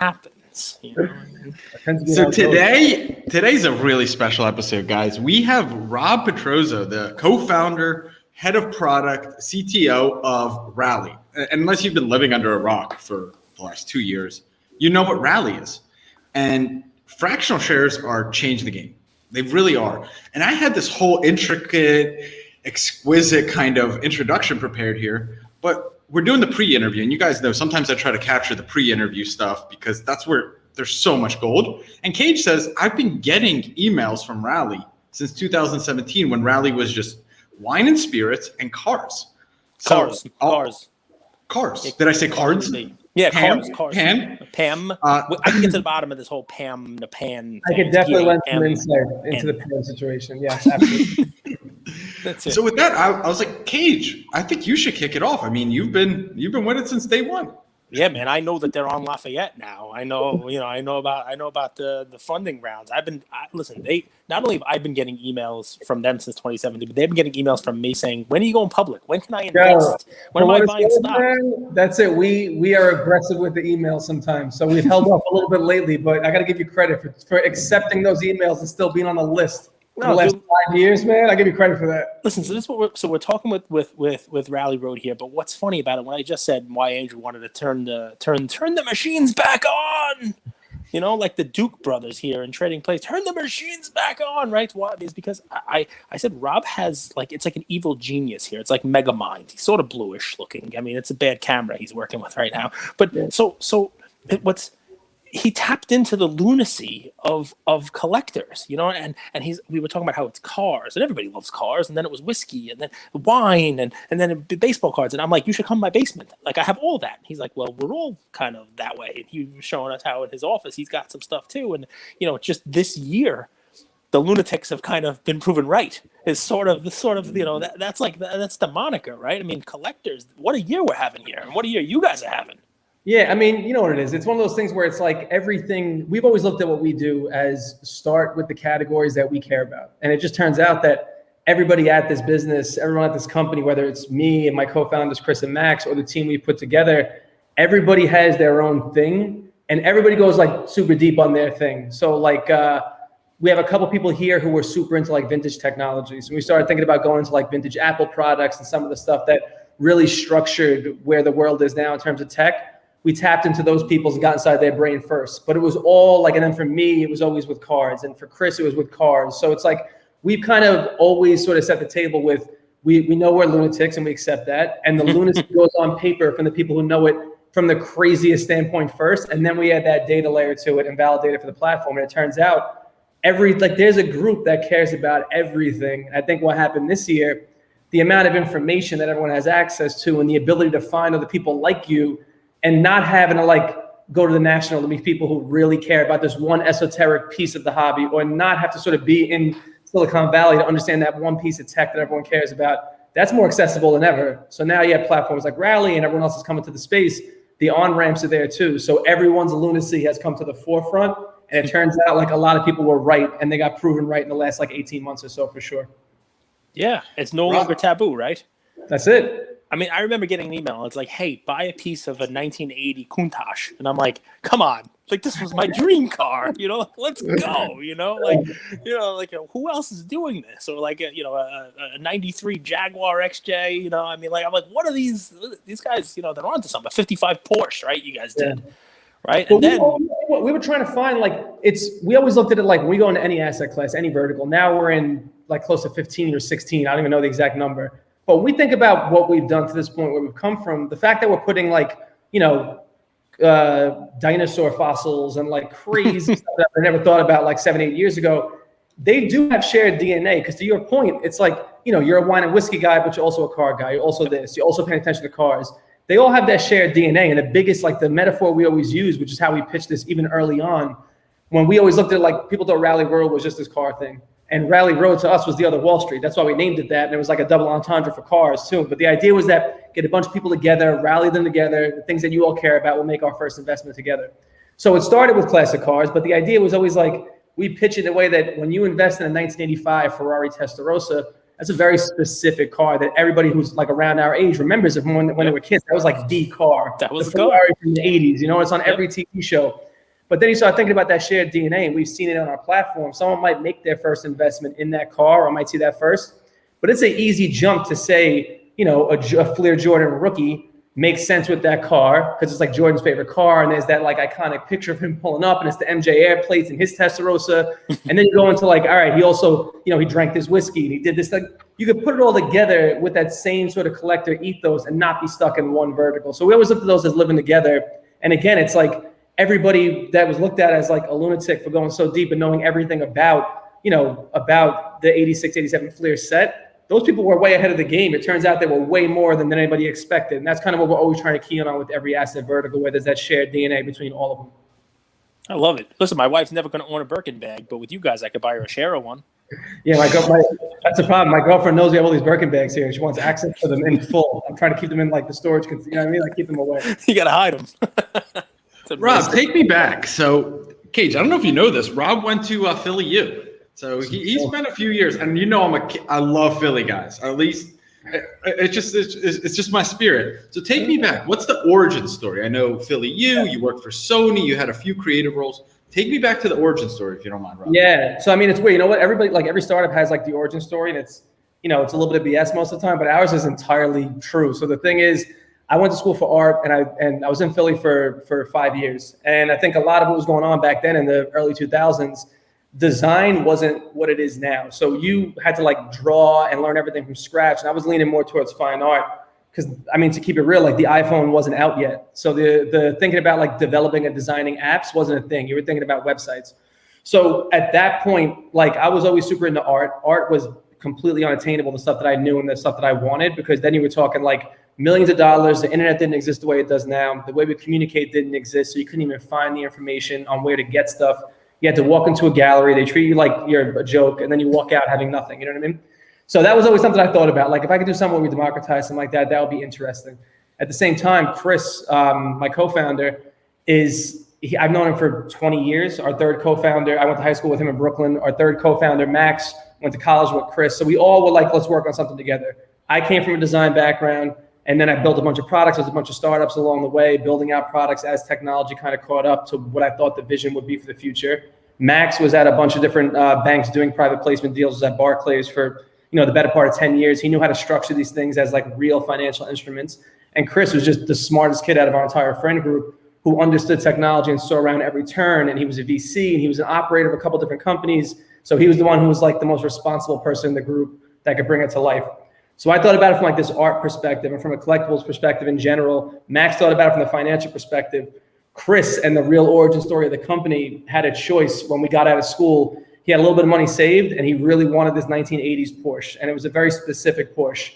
happens. You know? So today's a really special episode, guys. We have Rob Petrozzo, the co-founder, head of product, CTO of Rally. Unless you've been living under a rock for the last 2 years, you know what Rally is. And fractional shares are changing the game. They really are. And I had this whole intricate, exquisite kind of introduction prepared here, but we're doing the pre-interview. And you guys know sometimes I try to capture the pre-interview stuff because that's where there's so much gold. And Cage says, I've been getting emails from Rally since 2017 when Rally was just wine and spirits and cars. Cars. Did I say cards? Yeah, Pam, cars. Pam. I can get to the bottom of this whole Pam, the pan. I could definitely lend some insight into the Pam situation. Yes, absolutely. That's it. So with that, I was like, Cage, I think you should kick it off. I mean, you've been with it since day one. Yeah, man. I know that they're on Lafayette now. I know about the funding rounds. Listen. They not only have I been getting emails from them since 2017, but they've been getting emails from me saying, "When are you going public? When can I invest? When am I buying stock?" That's it. We are aggressive with the emails sometimes, so we've held off a little bit lately. But I got to give you credit for accepting those emails and still being on the list. For the last 5 years, man, I give you credit for that. Listen, so this is what we're talking with Rally Road here. But what's funny about it, when I just said why Andrew wanted to turn the machines back on, you know, like the Duke brothers here in Trading Place, turn the machines back on, right? Why? Is because I said Rob has it's like an evil genius here. It's like Megamind. He's sort of bluish looking. I mean, it's a bad camera he's working with right now. But he tapped into the lunacy of collectors, you know, and we were talking about how it's cars and everybody loves cars, and then it was whiskey and then wine and then baseball cards, and I'm like, you should come to my basement, like I have all that. And he's like, well, we're all kind of that way. And he was showing us how in his office he's got some stuff too, and you know, just this year the lunatics have kind of been proven right. Is sort of you know, that's the moniker, right? I mean, collectors, what a year we're having here, and what a year you guys are having. Yeah, I mean, you know what it is. It's one of those things where it's like everything. We've always looked at what we do as start with the categories that we care about. And it just turns out that everybody at this business, everyone at this company, whether it's me and my co-founders, Chris and Max, or the team we put together, everybody has their own thing and everybody goes like super deep on their thing. So like we have a couple people here who were super into like vintage technologies. And we started thinking about going into like vintage Apple products and some of the stuff that really structured where the world is now in terms of tech. We tapped into those people and got inside their brain first. But it was all like, and then for me, it was always with cards. And for Chris, it was with cars. So it's like, we've kind of always sort of set the table with, we know we're lunatics and we accept that. And the lunacy goes on paper from the people who know it from the craziest standpoint first. And then we add that data layer to it and validate it for the platform. And it turns out there's a group that cares about everything. I think what happened this year, the amount of information that everyone has access to and the ability to find other people like you, and not having to like go to the national to meet people who really care about this one esoteric piece of the hobby, or not have to sort of be in Silicon Valley to understand that one piece of tech that everyone cares about. That's more accessible than ever. So now you have platforms like Rally and everyone else is coming to the space. The on-ramps are there too. So everyone's lunacy has come to the forefront. And it turns out like a lot of people were right, and they got proven right in the last like 18 months or so for sure. Yeah, it's no longer taboo, right? That's it. I mean, I remember getting an email. It's like, hey, buy a piece of a 1980 Countach. And I'm like, come on. Like, this was my dream car. You know, let's go. You know, who else is doing this? Or like, a 93 Jaguar XJ. You know, I mean, like, I'm like, what are these guys, you know, they're onto something. A 55 Porsche, right? You guys did. Yeah. Right. And then we were trying to find we always looked at it like when we go into any asset class, any vertical. Now we're in like close to 15 or 16. I don't even know the exact number. But when we think about what we've done to this point, where we've come from, the fact that we're putting dinosaur fossils and like crazy stuff that I never thought about like 7-8 years ago, they do have shared DNA. Because to your point, it's like, you know, you're a wine and whiskey guy, but you're also a car guy. You're also this. You're also paying attention to cars. They all have that shared DNA. And the biggest, like the metaphor we always use, which is how we pitched this even early on, when we always looked at it, like people thought Rally Road was just this car thing. And Rally Road to us was the other Wall Street. That's why we named it that. And it was like a double entendre for cars too. But the idea was that get a bunch of people together, rally them together. The things that you all care about will make our first investment together. So it started with classic cars, but the idea was always like, we pitch it in a way that when you invest in a 1985 Ferrari Testarossa, that's a very specific car that everybody who's like around our age remembers it from when they were kids. That was like the car. That was the Ferrari from the 80s. You know, it's on every TV show. But then you start thinking about that shared DNA, and we've seen it on our platform. Someone might make their first investment in that car, or might see that first, but it's an easy jump to say, you know, a Fleer Jordan rookie makes sense with that car because it's like Jordan's favorite car, and there's that like iconic picture of him pulling up, and it's the MJ Air plates and his Testarossa, and then you go into like, all right, he also, you know, he drank this whiskey and he did this. Like, you could put it all together with that same sort of collector ethos and not be stuck in one vertical. So we always look at those as living together. And again, it's like everybody that was looked at as like a lunatic for going so deep and knowing everything about, you know, about the 86, 87 Fleer set. Those people were way ahead of the game. It turns out they were way more than anybody expected. And that's kind of what we're always trying to key in on with every asset vertical, where there's that shared DNA between all of them. I love it. Listen, my wife's never going to own a Birkin bag, but with you guys, I could buy her a share of one. Yeah, that's the problem. My girlfriend knows we have all these Birkin bags here, and she wants access to them in full. I'm trying to keep them in like the storage, you know what I mean? Like keep them away. You got to hide them. Rob, take me back. So, Cage, I don't know if you know this. Rob went to Philly U. So he spent a few years, and you know I love Philly guys. At least it's just my spirit. So take me back. What's the origin story? I know Philly U. You worked for Sony. You had a few creative roles. Take me back to the origin story, if you don't mind, Rob. Yeah. So I mean, it's weird. You know what? Everybody, like every startup, has like the origin story, and it's, you know, it's a little bit of BS most of the time, but ours is entirely true. So the thing is, I went to school for art, and I was in Philly for 5 years, and I think a lot of what was going on back then in the early 2000s. Design wasn't what it is now. So you had to like draw and learn everything from scratch. And I was leaning more towards fine art because, I mean, to keep it real, like the iPhone wasn't out yet. So the thinking about like developing and designing apps wasn't a thing. You were thinking about websites. So at that point, like I was always super into art. Art was completely unattainable, the stuff that I knew and the stuff that I wanted, because then you were talking like millions of dollars. The internet didn't exist the way it does now. The way we communicate didn't exist. So you couldn't even find the information on where to get stuff. You had to walk into a gallery. They treat you like you're a joke, and then you walk out having nothing. You know what I mean? So that was always something I thought about. Like if I could do something where we democratize something like that, that would be interesting. At the same time, Chris, my co-founder, I've known him for 20 years. Our third co-founder, I went to high school with him in Brooklyn. Our third co-founder, Max, went to college with Chris. So we all were like, let's work on something together. I came from a design background, and then I built a bunch of products. There's a bunch of startups along the way, building out products as technology kind of caught up to what I thought the vision would be for the future. Max was at a bunch of different banks doing private placement deals. Was at Barclays for, you know, the better part of 10 years. He knew how to structure these things as like real financial instruments. And Chris was just the smartest kid out of our entire friend group, who understood technology and saw around every turn. And he was a VC, and he was an operator of a couple different companies. So he was the one who was like the most responsible person in the group that could bring it to life. So I thought about it from like this art perspective and from a collectibles perspective in general. Max thought about it from the financial perspective. Chris, and the real origin story of the company, had a choice when we got out of school. He had a little bit of money saved, and he really wanted this 1980s Porsche, and it was a very specific Porsche.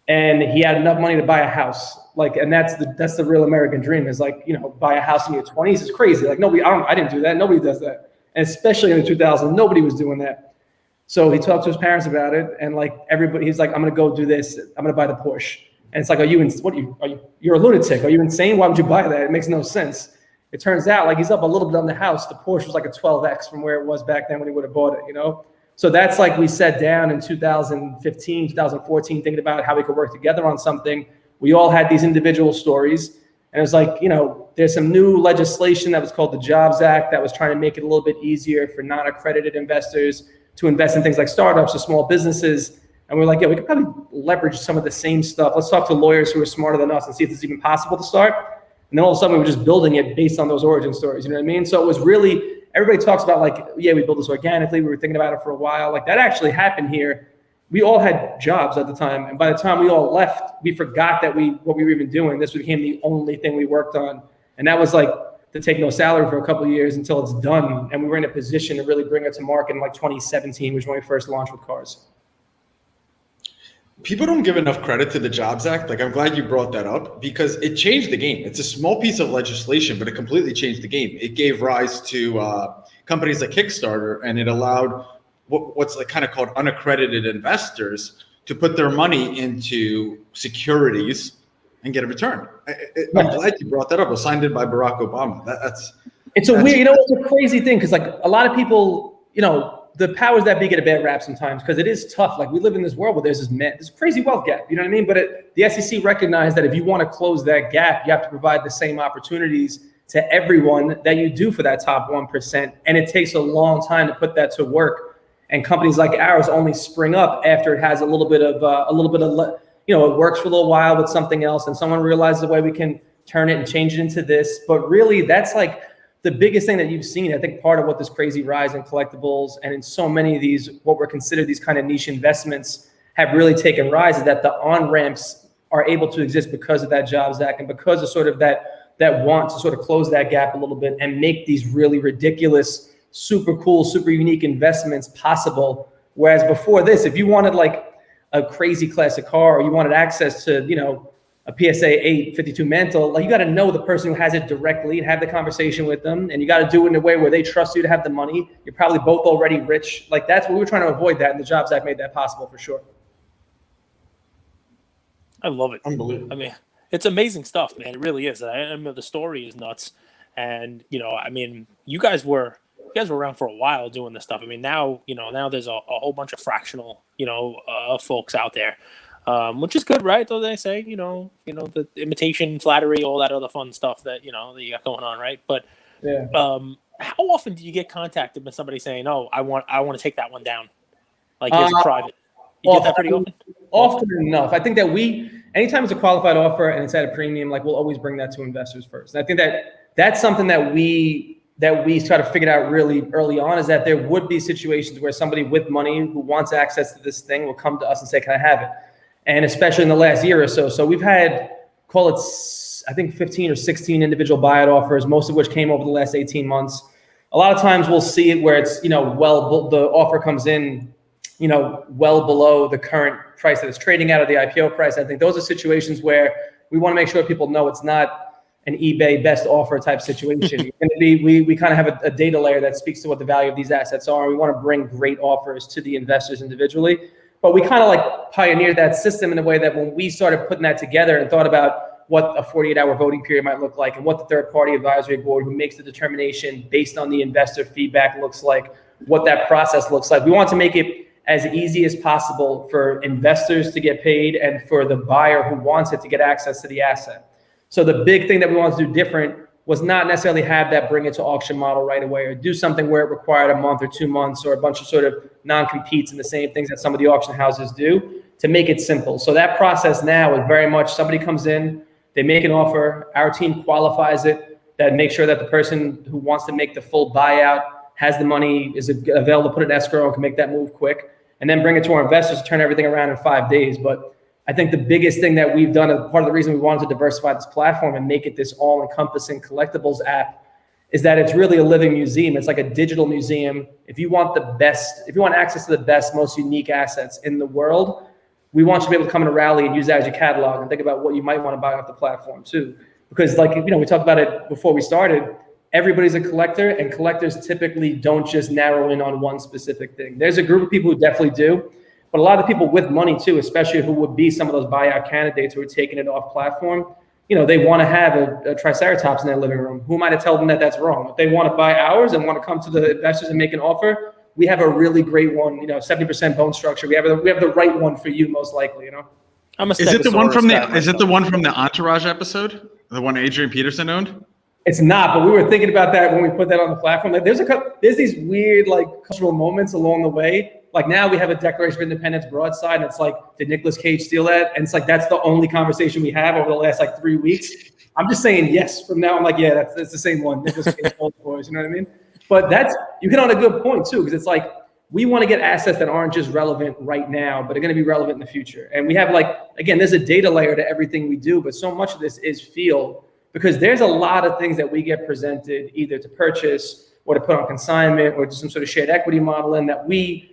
And he had enough money to buy a house. Like, and that's the real American dream, is like, you know, buy a house in your 20s. It's crazy. Like I didn't do that. Nobody does that. And especially in the 2000s, nobody was doing that. So he talked to his parents about it, and like everybody, he's like, I'm gonna go do this. I'm gonna buy the Porsche. And it's like, you're a lunatic? Are you insane? Why would you buy that? It makes no sense. It turns out like he's up a little bit on the house. The Porsche was like a 12X from where it was back then when he would have bought it, you know? So that's like, we sat down in 2015, 2014, thinking about how we could work together on something. We all had these individual stories. And it was like, you know, there's some new legislation that was called the Jobs Act that was trying to make it a little bit easier for non-accredited investors to invest in things like startups or small businesses. And we're like, yeah, we could probably leverage some of the same stuff. Let's talk to lawyers who are smarter than us and see if this is even possible to start. And then all of a sudden we were just building it based on those origin stories. You know what I mean? So it was really, everybody talks about like, yeah, we built this organically. We were thinking about it for a while. Like that actually happened here. We all had jobs at the time. And by the time we all left, we forgot that what we were even doing. This became the only thing we worked on. And that was like to take no salary for a couple of years until it's done. And we were in a position to really bring it to market in like 2017, which was when we first launched with cars. People don't give enough credit to the Jobs Act. Like, I'm glad you brought that up because it changed the game. It's a small piece of legislation, but it completely changed the game. It gave rise to companies like Kickstarter, and it allowed what's like kind of called unaccredited investors to put their money into securities and get a return. I'm glad you brought that up. It was signed in by Barack Obama. It's weird, you know, it's a crazy thing because like a lot of people, you know, the powers that be get a bad rap sometimes because it is tough. Like we live in this world where there's this crazy wealth gap, you know what I mean? But the SEC recognized that if you want to close that gap, you have to provide the same opportunities to everyone that you do for that top 1%. And it takes a long time to put that to work. And companies like ours only spring up after it has a little bit of, it works for a little while with something else, and someone realizes the way we can turn it and change it into this. But really, that's like the biggest thing that you've seen. I think part of what this crazy rise in collectibles and in so many of these, what were considered these kind of niche investments, have really taken rise, is that the on-ramps are able to exist because of that Jobs Act and because of sort of that want to sort of close that gap a little bit and make these really ridiculous, super cool, super unique investments possible. Whereas before this, if you wanted like a crazy classic car, or you wanted access to, a PSA 852 mantle, like you got to know the person who has it directly and have the conversation with them. And you got to do it in a way where they trust you to have the money. You're probably both already rich. Like that's what we were trying to avoid that. And the Jobs Act made that possible for sure. I love it. Unbelievable. I mean, it's amazing stuff, man. It really is. I mean, the story is nuts. And, you guys were around for a while doing this stuff. I mean, now there's a whole bunch of fractional, folks out there, which is good, right? Though they say, the imitation, flattery, all that other fun stuff that, that you got going on, right? But yeah. How often do you get contacted with somebody saying, "Oh, I want to take that one down"? Like here's a private. You get that pretty often? Often enough. I think that anytime it's a qualified offer and it's at a premium, like we'll always bring that to investors first. And I think that's something that we try to figure out really early on, is that there would be situations where somebody with money who wants access to this thing will come to us and say, "Can I have it?" And especially in the last year or so. So we've had, call it, I think 15 or 16 individual buyout offers, most of which came over the last 18 months. A lot of times we'll see it where it's, the offer comes in, well below the current price that it's trading at, or the IPO price. I think those are situations where we want to make sure people know it's not an eBay best offer type situation. We kind of have a data layer that speaks to what the value of these assets are. We want to bring great offers to the investors individually. But we kind of like pioneered that system in a way that when we started putting that together and thought about what a 48-hour voting period might look like and what the third-party advisory board who makes the determination based on the investor feedback looks like, what that process looks like. We want to make it as easy as possible for investors to get paid and for the buyer who wants it to get access to the asset. So the big thing that we wanted to do different was not necessarily have that bring it to auction model right away, or do something where it required a month or 2 months or a bunch of sort of non-competes and the same things that some of the auction houses do, to make it simple. So that process now is very much somebody comes in, they make an offer, our team qualifies it, that makes sure that the person who wants to make the full buyout has the money, is available to put an escrow and can make that move quick, and then bring it to our investors to turn everything around in 5 days. But I think the biggest thing that we've done, part of the reason we wanted to diversify this platform and make it this all-encompassing collectibles app, is that it's really a living museum. It's like a digital museum. If you want access to the best, most unique assets in the world, we want you to be able to come in a rally and use that as your catalog and think about what you might want to buy off the platform too. Because we talked about it before we started, everybody's a collector, and collectors typically don't just narrow in on one specific thing. There's a group of people who definitely do, but a lot of people with money too, especially who would be some of those buyout candidates who are taking it off platform, they want to have a Triceratops in their living room. Who am I to tell them that that's wrong? If they want to buy ours and want to come to the investors and make an offer, we have a really great one, 70% bone structure. We have the right one for you, most likely, Is it the one from the Entourage episode? The one Adrian Peterson owned? It's not, but we were thinking about that when we put that on the platform. Like, there's these weird cultural moments along the way. Like now we have a Declaration of Independence broadside, and it's like, did Nicolas Cage steal that? And it's like, that's the only conversation we have over the last 3 weeks. I'm just saying yes from now. I'm like, yeah, that's the same one. Nicolas Cage stole the boys, you know what I mean? But you hit on a good point too, because it's like, we want to get assets that aren't just relevant right now, but are going to be relevant in the future. And we have again, there's a data layer to everything we do, but so much of this is feel, because there's a lot of things that we get presented either to purchase or to put on consignment or to some sort of shared equity model in that we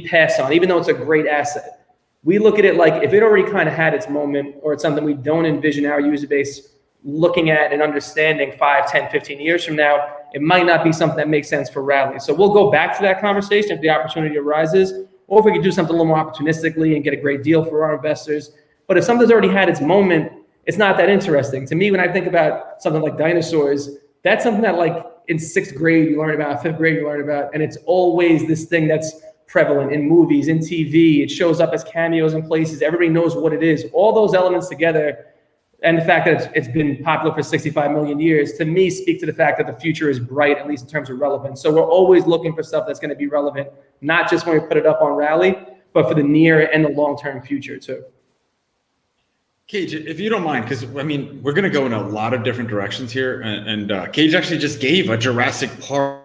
pass on, even though it's a great asset. We look at it like if it already kind of had its moment, or it's something we don't envision our user base looking at and understanding 5, 10, 15 years from now, it might not be something that makes sense for rally. So we'll go back to that conversation if the opportunity arises, or if we can do something a little more opportunistically and get a great deal for our investors. But if something's already had its moment, it's not that interesting. To me, when I think about something like dinosaurs, that's something that in 6th grade you learn about, 5th grade you learn about, and it's always this thing that's prevalent in movies, in TV. It shows up as cameos in places. Everybody knows what it is. All those elements together and the fact that it's been popular for 65 million years, to me, speak to the fact that the future is bright, at least in terms of relevance. So we're always looking for stuff that's going to be relevant, not just when we put it up on Rally, but for the near and the long-term future too. Cage, if you don't mind, because I mean, we're going to go in a lot of different directions here, and Cage actually just gave a Jurassic Park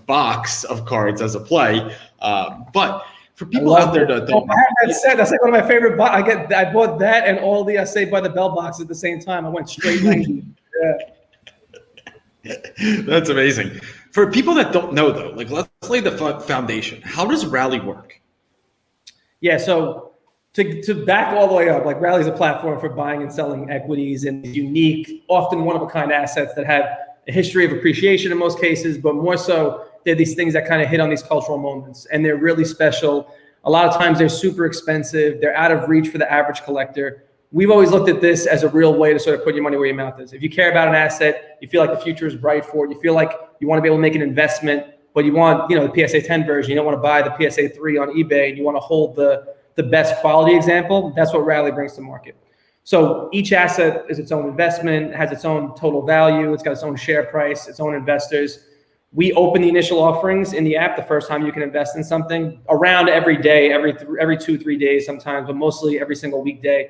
box of cards as a play, but for people out there that don't, I have that set. That's like one of my favorite. I bought that and all the Saved by the Bell boxes at the same time. I went straight 90. Yeah. That's amazing. For people that don't know, though, like let's lay the foundation. How does Rally work? Yeah, so to back all the way up, like Rally is a platform for buying and selling equities and unique, often one-of-a-kind assets that have a history of appreciation in most cases, but more so, they're these things that kind of hit on these cultural moments, and they're really special. A lot of times they're super expensive. They're out of reach for the average collector. We've always looked at this as a real way to sort of put your money where your mouth is. If you care about an asset, you feel like the future is bright for it, you feel like you want to be able to make an investment, but you want, the PSA 10 version, you don't want to buy the PSA 3 on eBay, and you want to hold the best quality example, that's what Rally brings to market. So each asset is its own investment, has its own total value, it's got its own share price, its own investors. We open the initial offerings in the app the first time you can invest in something, around every day, every 2-3 days sometimes, but mostly every single weekday.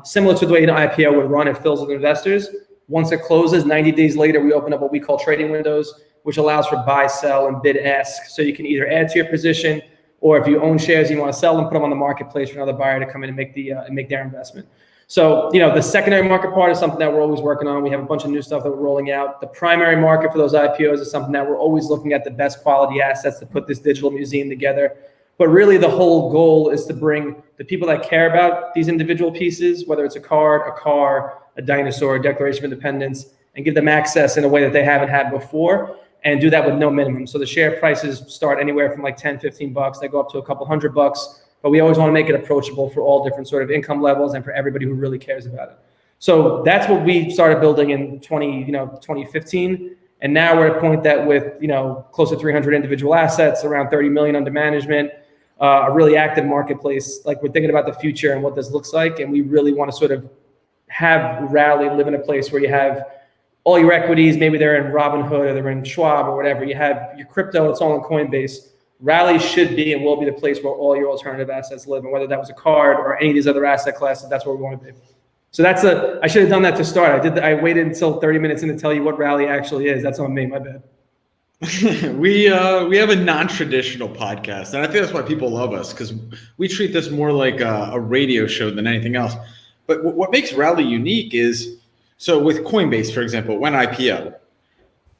Similar to the way an IPO would run, it fills with investors. Once it closes, 90 days later, we open up what we call trading windows, which allows for buy, sell, and bid ask. So you can either add to your position, or if you own shares, you want to sell them, put them on the marketplace for another buyer to come in and make their investment. So, the secondary market part is something that we're always working on. We have a bunch of new stuff that we're rolling out. The primary market for those IPOs is something that we're always looking at the best quality assets to put this digital museum together. But really the whole goal is to bring the people that care about these individual pieces, whether it's a card, a car, a dinosaur, a Declaration of Independence, and give them access in a way that they haven't had before, and do that with no minimum. So the share prices start anywhere from like 10, 15 bucks. They go up to a couple $100. But we always want to make it approachable for all different sort of income levels and for everybody who really cares about it. So that's what we started building in 2015. And now we're at a point that with, close to 300 individual assets, around 30 million under management, a really active marketplace, like we're thinking about the future and what this looks like. And we really want to sort of have Rally live in a place where you have all your equities, maybe they're in Robinhood or they're in Schwab or whatever. You have your crypto, it's all in Coinbase. Rally should be and will be the place where all your alternative assets live, and whether that was a card or any of these other asset classes, that's where we want to be. So I should have done that to start. I waited until 30 minutes in to tell you what Rally actually is. That's on me, my bad. We have a non-traditional podcast, and I think that's why people love us, because we treat this more like a radio show than anything else. But what makes Rally unique is, so with Coinbase, for example, when IPO,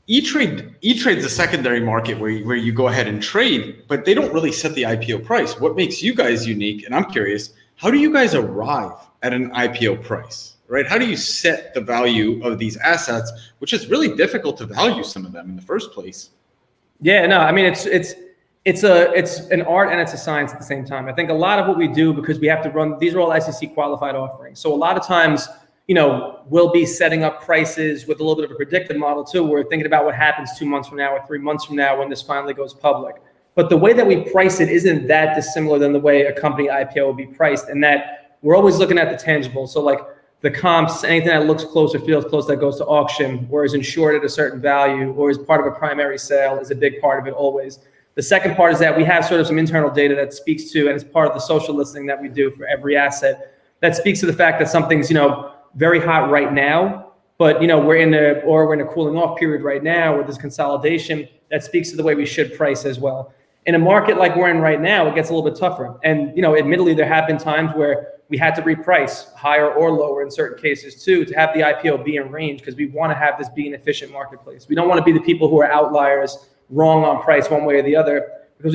E-Trade's a secondary market where you go ahead and trade, but they don't really set the IPO price. What makes you guys unique, and I'm curious, how do you guys arrive at an IPO price, right? How do you set the value of these assets, which is really difficult to value some of them in the first place? Yeah, no, I mean, it's an art and it's a science at the same time. I think a lot of what we do, because we have to run, these are all SEC qualified offerings. So a lot of times, we'll be setting up prices with a little bit of a predictive model too. We're thinking about what happens 2 months from now or 3 months from now when this finally goes public. But the way that we price it isn't that dissimilar than the way a company IPO would be priced, in that we're always looking at the tangible. So like the comps, anything that looks close or feels close that goes to auction, or is insured at a certain value, or is part of a primary sale, is a big part of it always. The second part is that we have sort of some internal data that speaks to, and it's part of the social listening that we do for every asset, that speaks to the fact that something's, very hot right now, but we're in a cooling off period right now where there's consolidation. That speaks to the way we should price as well. In a market like we're in right now, it gets a little bit tougher. And admittedly, there have been times where we had to reprice higher or lower in certain cases too, to have the IPO be in range, because we want to have this be an efficient marketplace. We don't want to be the people who are outliers, wrong on price one way or the other, because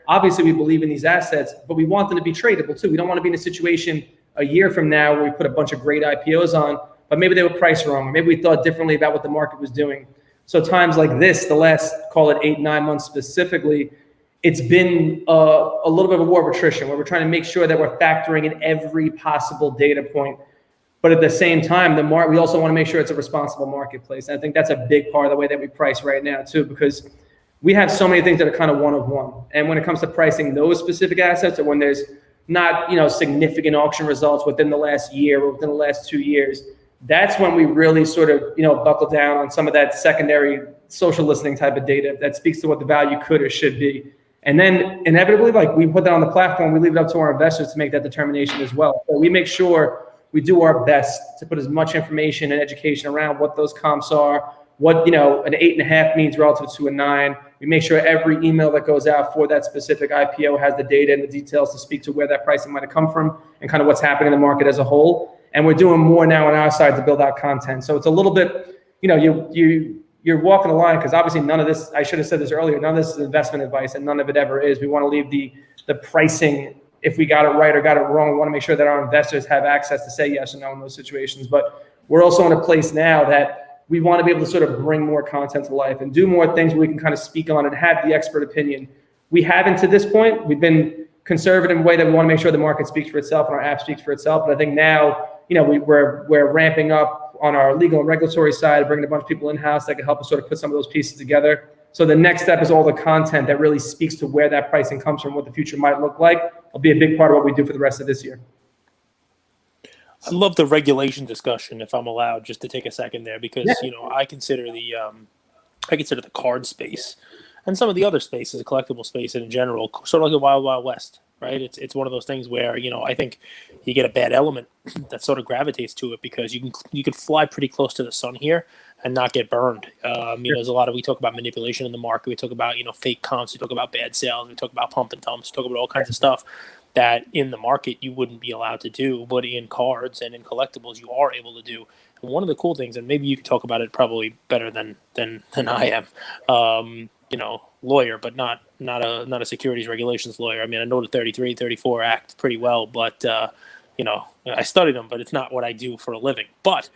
obviously we believe in these assets, but we want them to be tradable too. We don't want to be in a situation a year from now where we put a bunch of great IPOs on, but maybe they were priced wrong, or maybe we thought differently about what the market was doing. So times like this, the last, call it 8-9 months specifically, it's been a little bit of a war of attrition, where we're trying to make sure that we're factoring in every possible data point. But at the same time, we also want to make sure it's a responsible marketplace. And I think that's a big part of the way that we price right now too, because we have so many things that are kind of one of one. And when it comes to pricing those specific assets, or when there's not, significant auction results within the last year or within the last 2 years, that's when we really sort of, buckle down on some of that secondary social listening type of data that speaks to what the value could or should be. And then inevitably, like, we put that on the platform, we leave it up to our investors to make that determination as well. So we make sure we do our best to put as much information and education around what those comps are, what, an 8.5 means relative to a 9. We make sure every email that goes out for that specific IPO has the data and the details to speak to where that pricing might have come from and kind of what's happening in the market as a whole. And we're doing more now on our side to build out content. So it's a little bit, you're walking a line, because obviously none of this, I should have said this earlier, none of this is investment advice, and none of it ever is. We want to leave the pricing, if we got it right or got it wrong, we want to make sure that our investors have access to say yes or no in those situations. But we're also in a place now that we want to be able to sort of bring more content to life and do more things where we can kind of speak on and have the expert opinion. We haven't to this point. We've been conservative in a way that we want to make sure the market speaks for itself and our app speaks for itself. But I think now, we're ramping up on our legal and regulatory side, bringing a bunch of people in-house that can help us sort of put some of those pieces together. So the next step is all the content that really speaks to where that pricing comes from, what the future might look like. It'll be a big part of what we do for the rest of this year. I love the regulation discussion, if I'm allowed, just to take a second there, because I consider the card space and some of the other spaces, the collectible space in general, sort of like the Wild Wild West, right? It's one of those things where I think you get a bad element that sort of gravitates to it, because you can fly pretty close to the sun here and not get burned. There's a lot of, we talk about manipulation in the market, we talk about fake comps, we talk about bad sales, we talk about pump and dumps, we talk about all kinds of stuff that in the market you wouldn't be allowed to do, but in cards and in collectibles you are able to do. And one of the cool things, and maybe you can talk about it probably better than I am, lawyer, but not a securities regulations lawyer. I mean, I know the 33, 34 Act pretty well, but I studied them, but it's not what I do for a living. But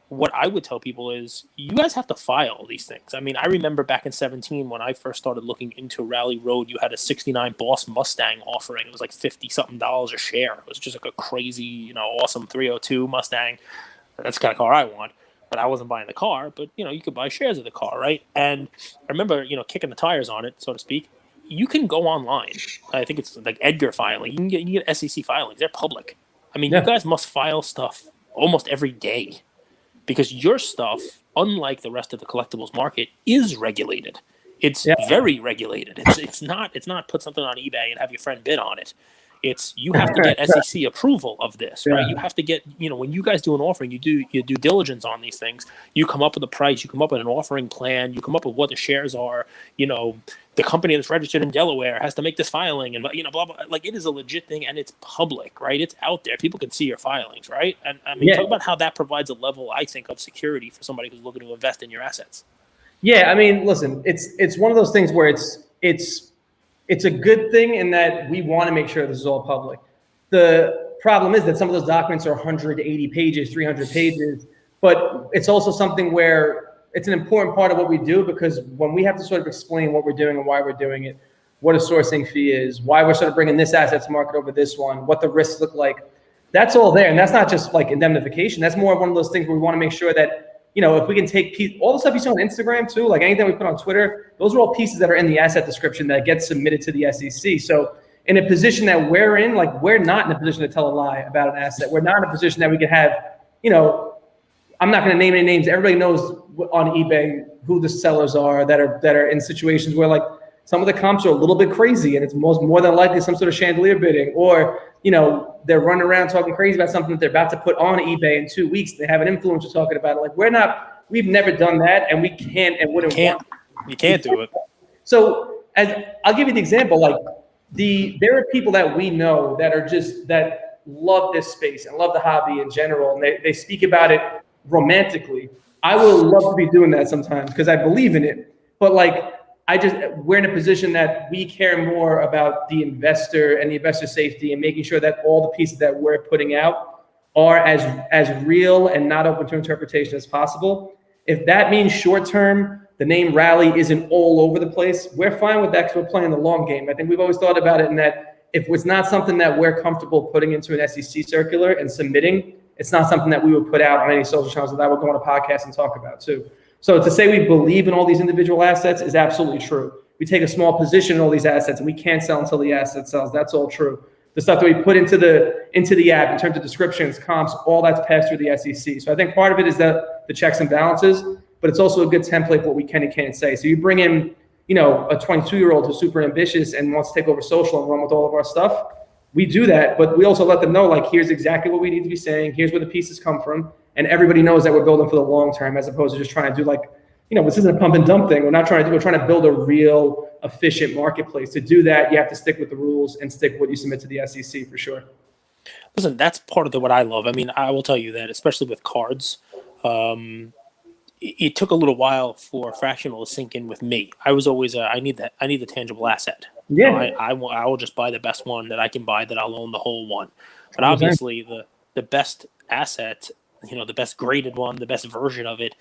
what I would tell people is you guys have to file these things. I mean, I remember back in 2017 when I first started looking into Rally Road, you had a 69 Boss Mustang offering. It was like $50-something a share. It was just like a crazy, awesome 302 Mustang. That's the kind of car I want. But I wasn't buying the car, but you could buy shares of the car, right? And I remember, kicking the tires on it, so to speak. You can go online. I think it's like Edgar filing. You can get SEC filings. They're public. I mean, You guys must file stuff almost every day, because your stuff, unlike the rest of the collectibles market, is regulated. It's very regulated. It's not put something on eBay and have your friend bid on it. It's you have to get SEC approval of this, right? You have to get, when you guys do an offering, you do your due diligence on these things. You come up with a price, you come up with an offering plan, you come up with what the shares are. The company that's registered in Delaware has to make this filing, and blah blah. Like, it is a legit thing, and it's public, right? It's out there. People can see your filings, right? And I mean, talk about how that provides a level, I think, of security for somebody who's looking to invest in your assets. Yeah, I mean, listen, it's one of those things where it's a good thing in that we want to make sure this is all public. The problem is that some of those documents are 180 pages, 300 pages, but it's also something where it's an important part of what we do, because when we have to sort of explain what we're doing and why we're doing it, what a sourcing fee is, why we're sort of bringing this asset to market over this one, what the risks look like, that's all there. And that's not just like indemnification. That's more one of those things where we want to make sure that, if we can take all the stuff you see on Instagram too, like anything we put on Twitter, those are all pieces that are in the asset description that get submitted to the SEC. So in a position that we're in, like, we're not in a position to tell a lie about an asset. We're not in a position that we could have, I'm not going to name any names. Everybody knows on eBay who the sellers are that are in situations where, like, some of the comps are a little bit crazy, and it's more than likely some sort of chandelier bidding, or they're running around talking crazy about something that they're about to put on eBay in 2 weeks. They have an influencer talking about it. Like, we've never done that, and we can't and wouldn't want. You can't do it. So, I'll give you the example. Like, there are people that we know that love this space and love the hobby in general, and they speak about it romantically. I would love to be doing that sometimes because I believe in it. But we're in a position that we care more about the investor and the investor safety and making sure that all the pieces that we're putting out are as real and not open to interpretation as possible. If that means short term, the name Rally isn't all over the place, we're fine with that because we're playing the long game. I think we've always thought about it in that if it's not something that we're comfortable putting into an SEC circular and submitting, it's not something that we would put out on any social channels that I would go on a podcast and talk about too. So to say we believe in all these individual assets is absolutely true. We take a small position in all these assets and we can't sell until the asset sells. That's all true. The stuff that we put into the app in terms of descriptions, comps, all that's passed through the SEC. So I think part of it is the checks and balances, but it's also a good template for what we can and can't say. So you bring in, a 22-year-old who's super ambitious and wants to take over social and run with all of our stuff. We do that, but we also let them know, like, here's exactly what we need to be saying. Here's where the pieces come from. And everybody knows that we're building for the long term, as opposed to just trying to do this isn't a pump and dump thing. We're trying to build a real efficient marketplace. To do that, you have to stick with the rules and stick with what you submit to the SEC for sure. Listen, that's part of what I love. I mean, I will tell you that, especially with cards, it took a little while for fractional to sink in with me. I was always, I need the tangible asset. Yeah. I will just buy the best one that I can buy, that I'll own the whole one. But obviously the best asset, the best graded one, the best version of it,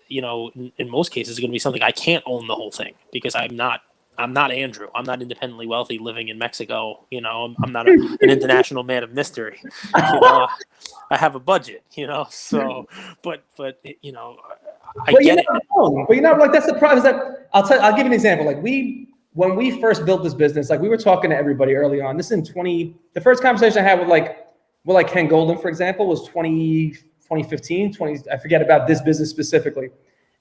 in most cases is going to be something I can't own the whole thing, because I'm not Andrew. I'm not independently wealthy living in Mexico. I'm not an international man of mystery. I have a budget, so, but I get it. But that's the problem, is that I'll give you an example. Like when we first built this business, like we were talking to everybody early on. This is the first conversation I had with Ken Golden, for example, was 2015, I forget about this business specifically,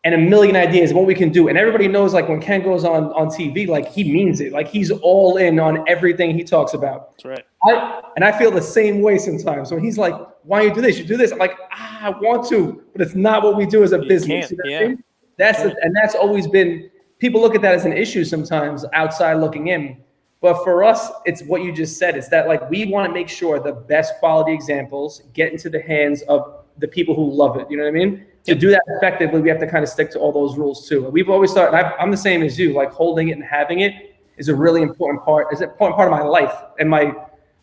and a million ideas of what we can do. And everybody knows, like, when Ken goes on TV, like, he means it. Like, he's all in on everything he talks about. That's right. I feel the same way sometimes. So he's like, why don't you do this? You do this. I'm like, I want to, but it's not what we do as a business. You know what I mean? That's always been, people look at that as an issue sometimes outside looking in. But for us, it's what you just said. It's that, like, we want to make sure the best quality examples get into the hands of the people who love it. You know what I mean? To do that effectively, we have to kind of stick to all those rules too. We've always thought, and I'm the same as you, like, holding it and having it is a really important part. It's an important part of my life. And my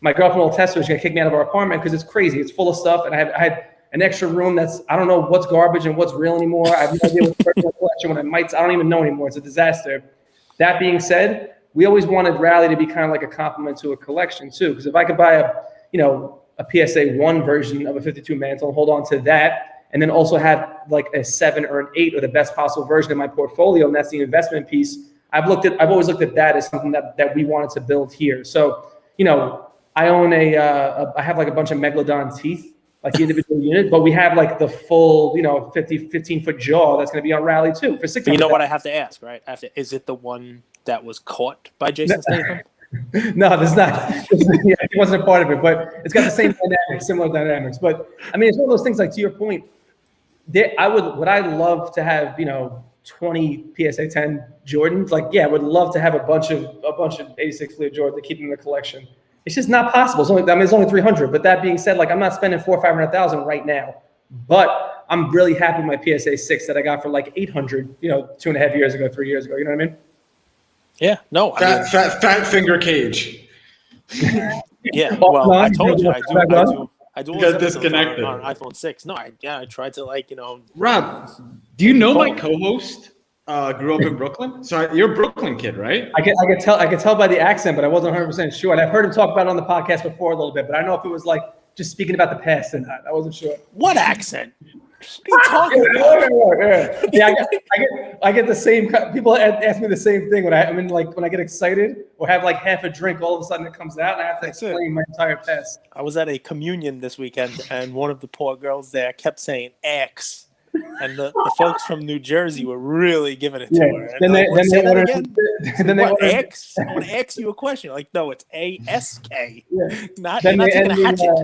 girlfriend will attest to it. She's gonna kick me out of our apartment because it's crazy. It's full of stuff, and I had an extra room that's, I don't know what's garbage and what's real anymore. I have no idea what's personal collection, I don't even know anymore. It's a disaster. That being said, we always wanted Rally to be kind of like a complement to a collection too. Because if I could buy a PSA 1 version of a 52 mantle and hold on to that, and then also have like a 7 or an 8 or the best possible version in my portfolio, and that's the investment piece. I've always looked at that as something that we wanted to build here. So, I own I have like a bunch of Megalodon teeth, like the individual unit, but we have like the full, 15-foot jaw that's going to be on Rally too for $600. You know what I have to ask, right? Is it the one that was caught by Jason Statham? No, there's not. He wasn't a part of it, but it's got the same dynamics, similar dynamics. But I mean, it's one of those things, like, to your point, would I love to have, 20 PSA 10 Jordans? Like, yeah, I would love to have a bunch of 86 Fleer Jordans to keep in the collection. It's just not possible. It's only 300. But that being said, like, I'm not spending $400,000 or $500,000 right now. But I'm really happy with my PSA 6 that I got for like 800, 2.5 years ago, 3 years ago. You know what I mean? Yeah. No. Fat finger cage. Yeah. Well, I told you I do. You got disconnected on iPhone 6. No, I tried to, Rob, do you know my co-host grew up in Brooklyn? So you're a Brooklyn kid, right? I could tell by the accent, but I wasn't 100% sure. And I've heard him talk about it on the podcast before a little bit, but I don't know if it was like just speaking about the past or not. I wasn't sure. What accent? What are you talking about? Yeah, I get the same. People ask me the same thing when I get excited or have like half a drink. All of a sudden it comes out, and I have to explain my entire past. I was at a communion this weekend, and one of the poor girls there kept saying X, and the folks from New Jersey were really giving it to her. And I want to ask you a question. Like, no, it's A-S-K. Yeah. Not taking a hatchet.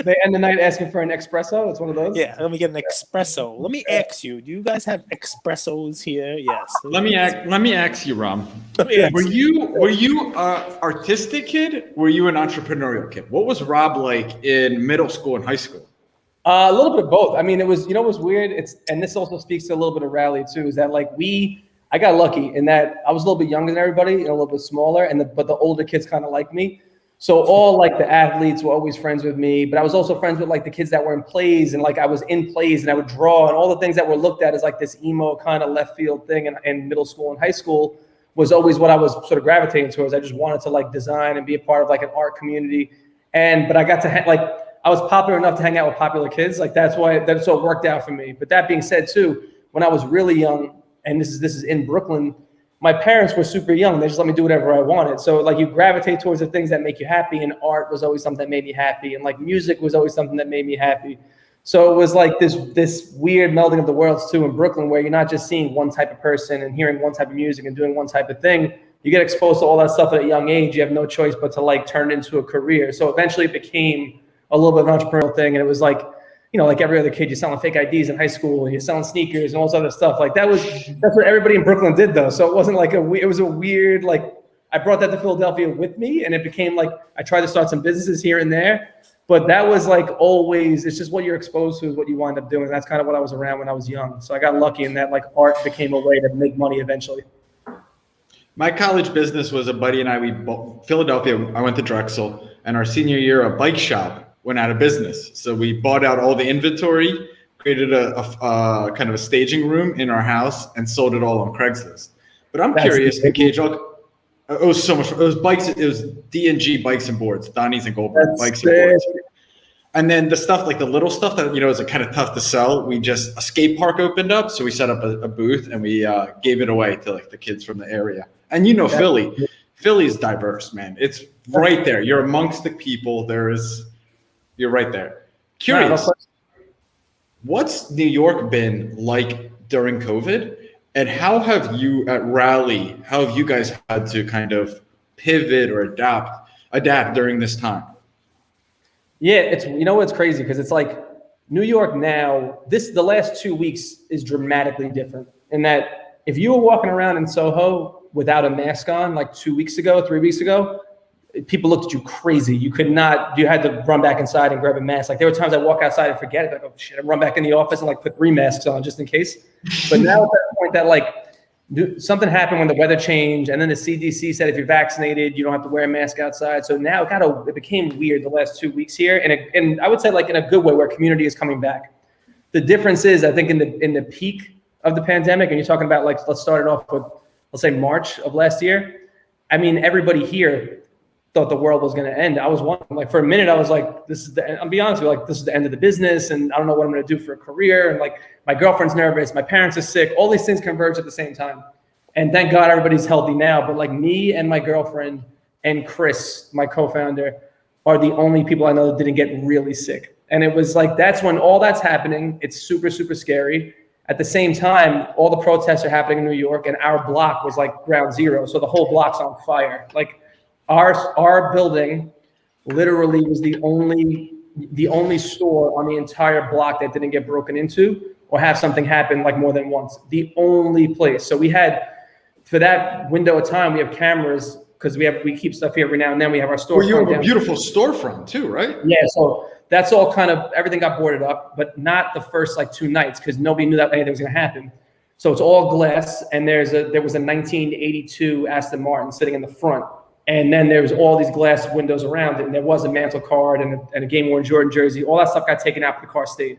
They end the night asking for an espresso. It's one of those. Yeah, let me get an espresso. Let me ask you. Do you guys have espressos here? Yes. Let me ask you, Ram. Were you artistic kid? Were you an entrepreneurial kid? What was Rob like in middle school and high school? A little bit of both. I mean, it was, it was weird. And this also speaks to a little bit of Rally too, is that like I got lucky in that I was a little bit younger than everybody and a little bit smaller, but the older kids kind of liked me. So all like the athletes were always friends with me, but I was also friends with like the kids that were in plays, and like I was in plays and I would draw, and all the things that were looked at as like this emo kind of left field thing in middle school and high school was always what I was sort of gravitating towards. I just wanted to like design and be a part of like an art community. But I got to I was popular enough to hang out with popular kids. Like that's so it worked out for me. But that being said too, when I was really young, and this is in Brooklyn, my parents were super young. They just let me do whatever I wanted. So like you gravitate towards the things that make you happy, and art was always something that made me happy, and like music was always something that made me happy. So it was like this weird melding of the worlds too in Brooklyn, where you're not just seeing one type of person and hearing one type of music and doing one type of thing. You get exposed to all that stuff at a young age. You have no choice but to like turn it into a career. So eventually it became a little bit of an entrepreneurial thing. And it was like, you know, like every other kid, you're selling fake IDs in high school and you're selling sneakers and all this other stuff. Like that's what everybody in Brooklyn did though. So it wasn't like it was a weird, like I brought that to Philadelphia with me, and it became like, I tried to start some businesses here and there, but that was like always, it's just what you're exposed to is what you wind up doing. That's kind of what I was around when I was young. So I got lucky in that like art became a way to make money eventually. My college business was a buddy and I, we bought Philadelphia. I went to Drexel, and our senior year, a bike shop went out of business. So we bought out all the inventory, created a kind of a staging room in our house, and sold it all on Craigslist. But I'm curious, Cage, it was so much. It was bikes. It was D&G bikes and boards, Donnie's and Goldberg bikes and boards. And then the stuff, like the little stuff that, you know, is kind of tough to sell. A skate park opened up. So we set up a booth, and we gave it away to like the kids from the area. And you know, Philly's diverse, man. It's right there. You're amongst the people. You're right there. Curious, what's New York been like during COVID? And how have you at Rally, how have you guys had to kind of pivot or adapt during this time? Yeah, it's, you know what's crazy, because it's like New York now, the last 2 weeks is dramatically different in that if you were walking around in Soho without a mask on like 3 weeks ago, people looked at you crazy. You had to run back inside and grab a mask. Like there were times I walk outside and forget it, like, oh shit, I run back in the office and like put 3 masks on just in case. But now at that point that like something happened when the weather changed, and then the CDC said if you're vaccinated, you don't have to wear a mask outside. So now it became weird the last 2 weeks here, and I would say like in a good way, where community is coming back. The difference is, I think in the peak of the pandemic, and you're talking about like, let's start it off with, let's say March of last year. I mean, everybody here thought the world was going to end. I was wondering, like for a minute, I was like, I'll be honest with you, like this is the end of the business, and I don't know what I'm going to do for a career. And like my girlfriend's nervous, my parents are sick, all these things converge at the same time. And thank God everybody's healthy now. But like me and my girlfriend and Chris, my co-founder, are the only people I know that didn't get really sick. And it was like, that's when all that's happening. It's super, super scary. At the same time, all the protests are happening in New York, and our block was like ground zero. So the whole block's on fire. Like our building literally was the only store on the entire block that didn't get broken into or have something happen like more than once. The only place. So we had, for that window of time, we have cameras because we keep stuff here every now and then. We have our storefront. Well, you have a beautiful storefront too, right? Yeah. So that's all kind of, everything got boarded up, but not the first like 2 nights because nobody knew that anything was going to happen. So it's all glass, and there was a 1982 Aston Martin sitting in the front. And then there was all these glass windows around it, and there was a mantle card and a game-worn Jordan jersey. All that stuff got taken out, but the car stayed.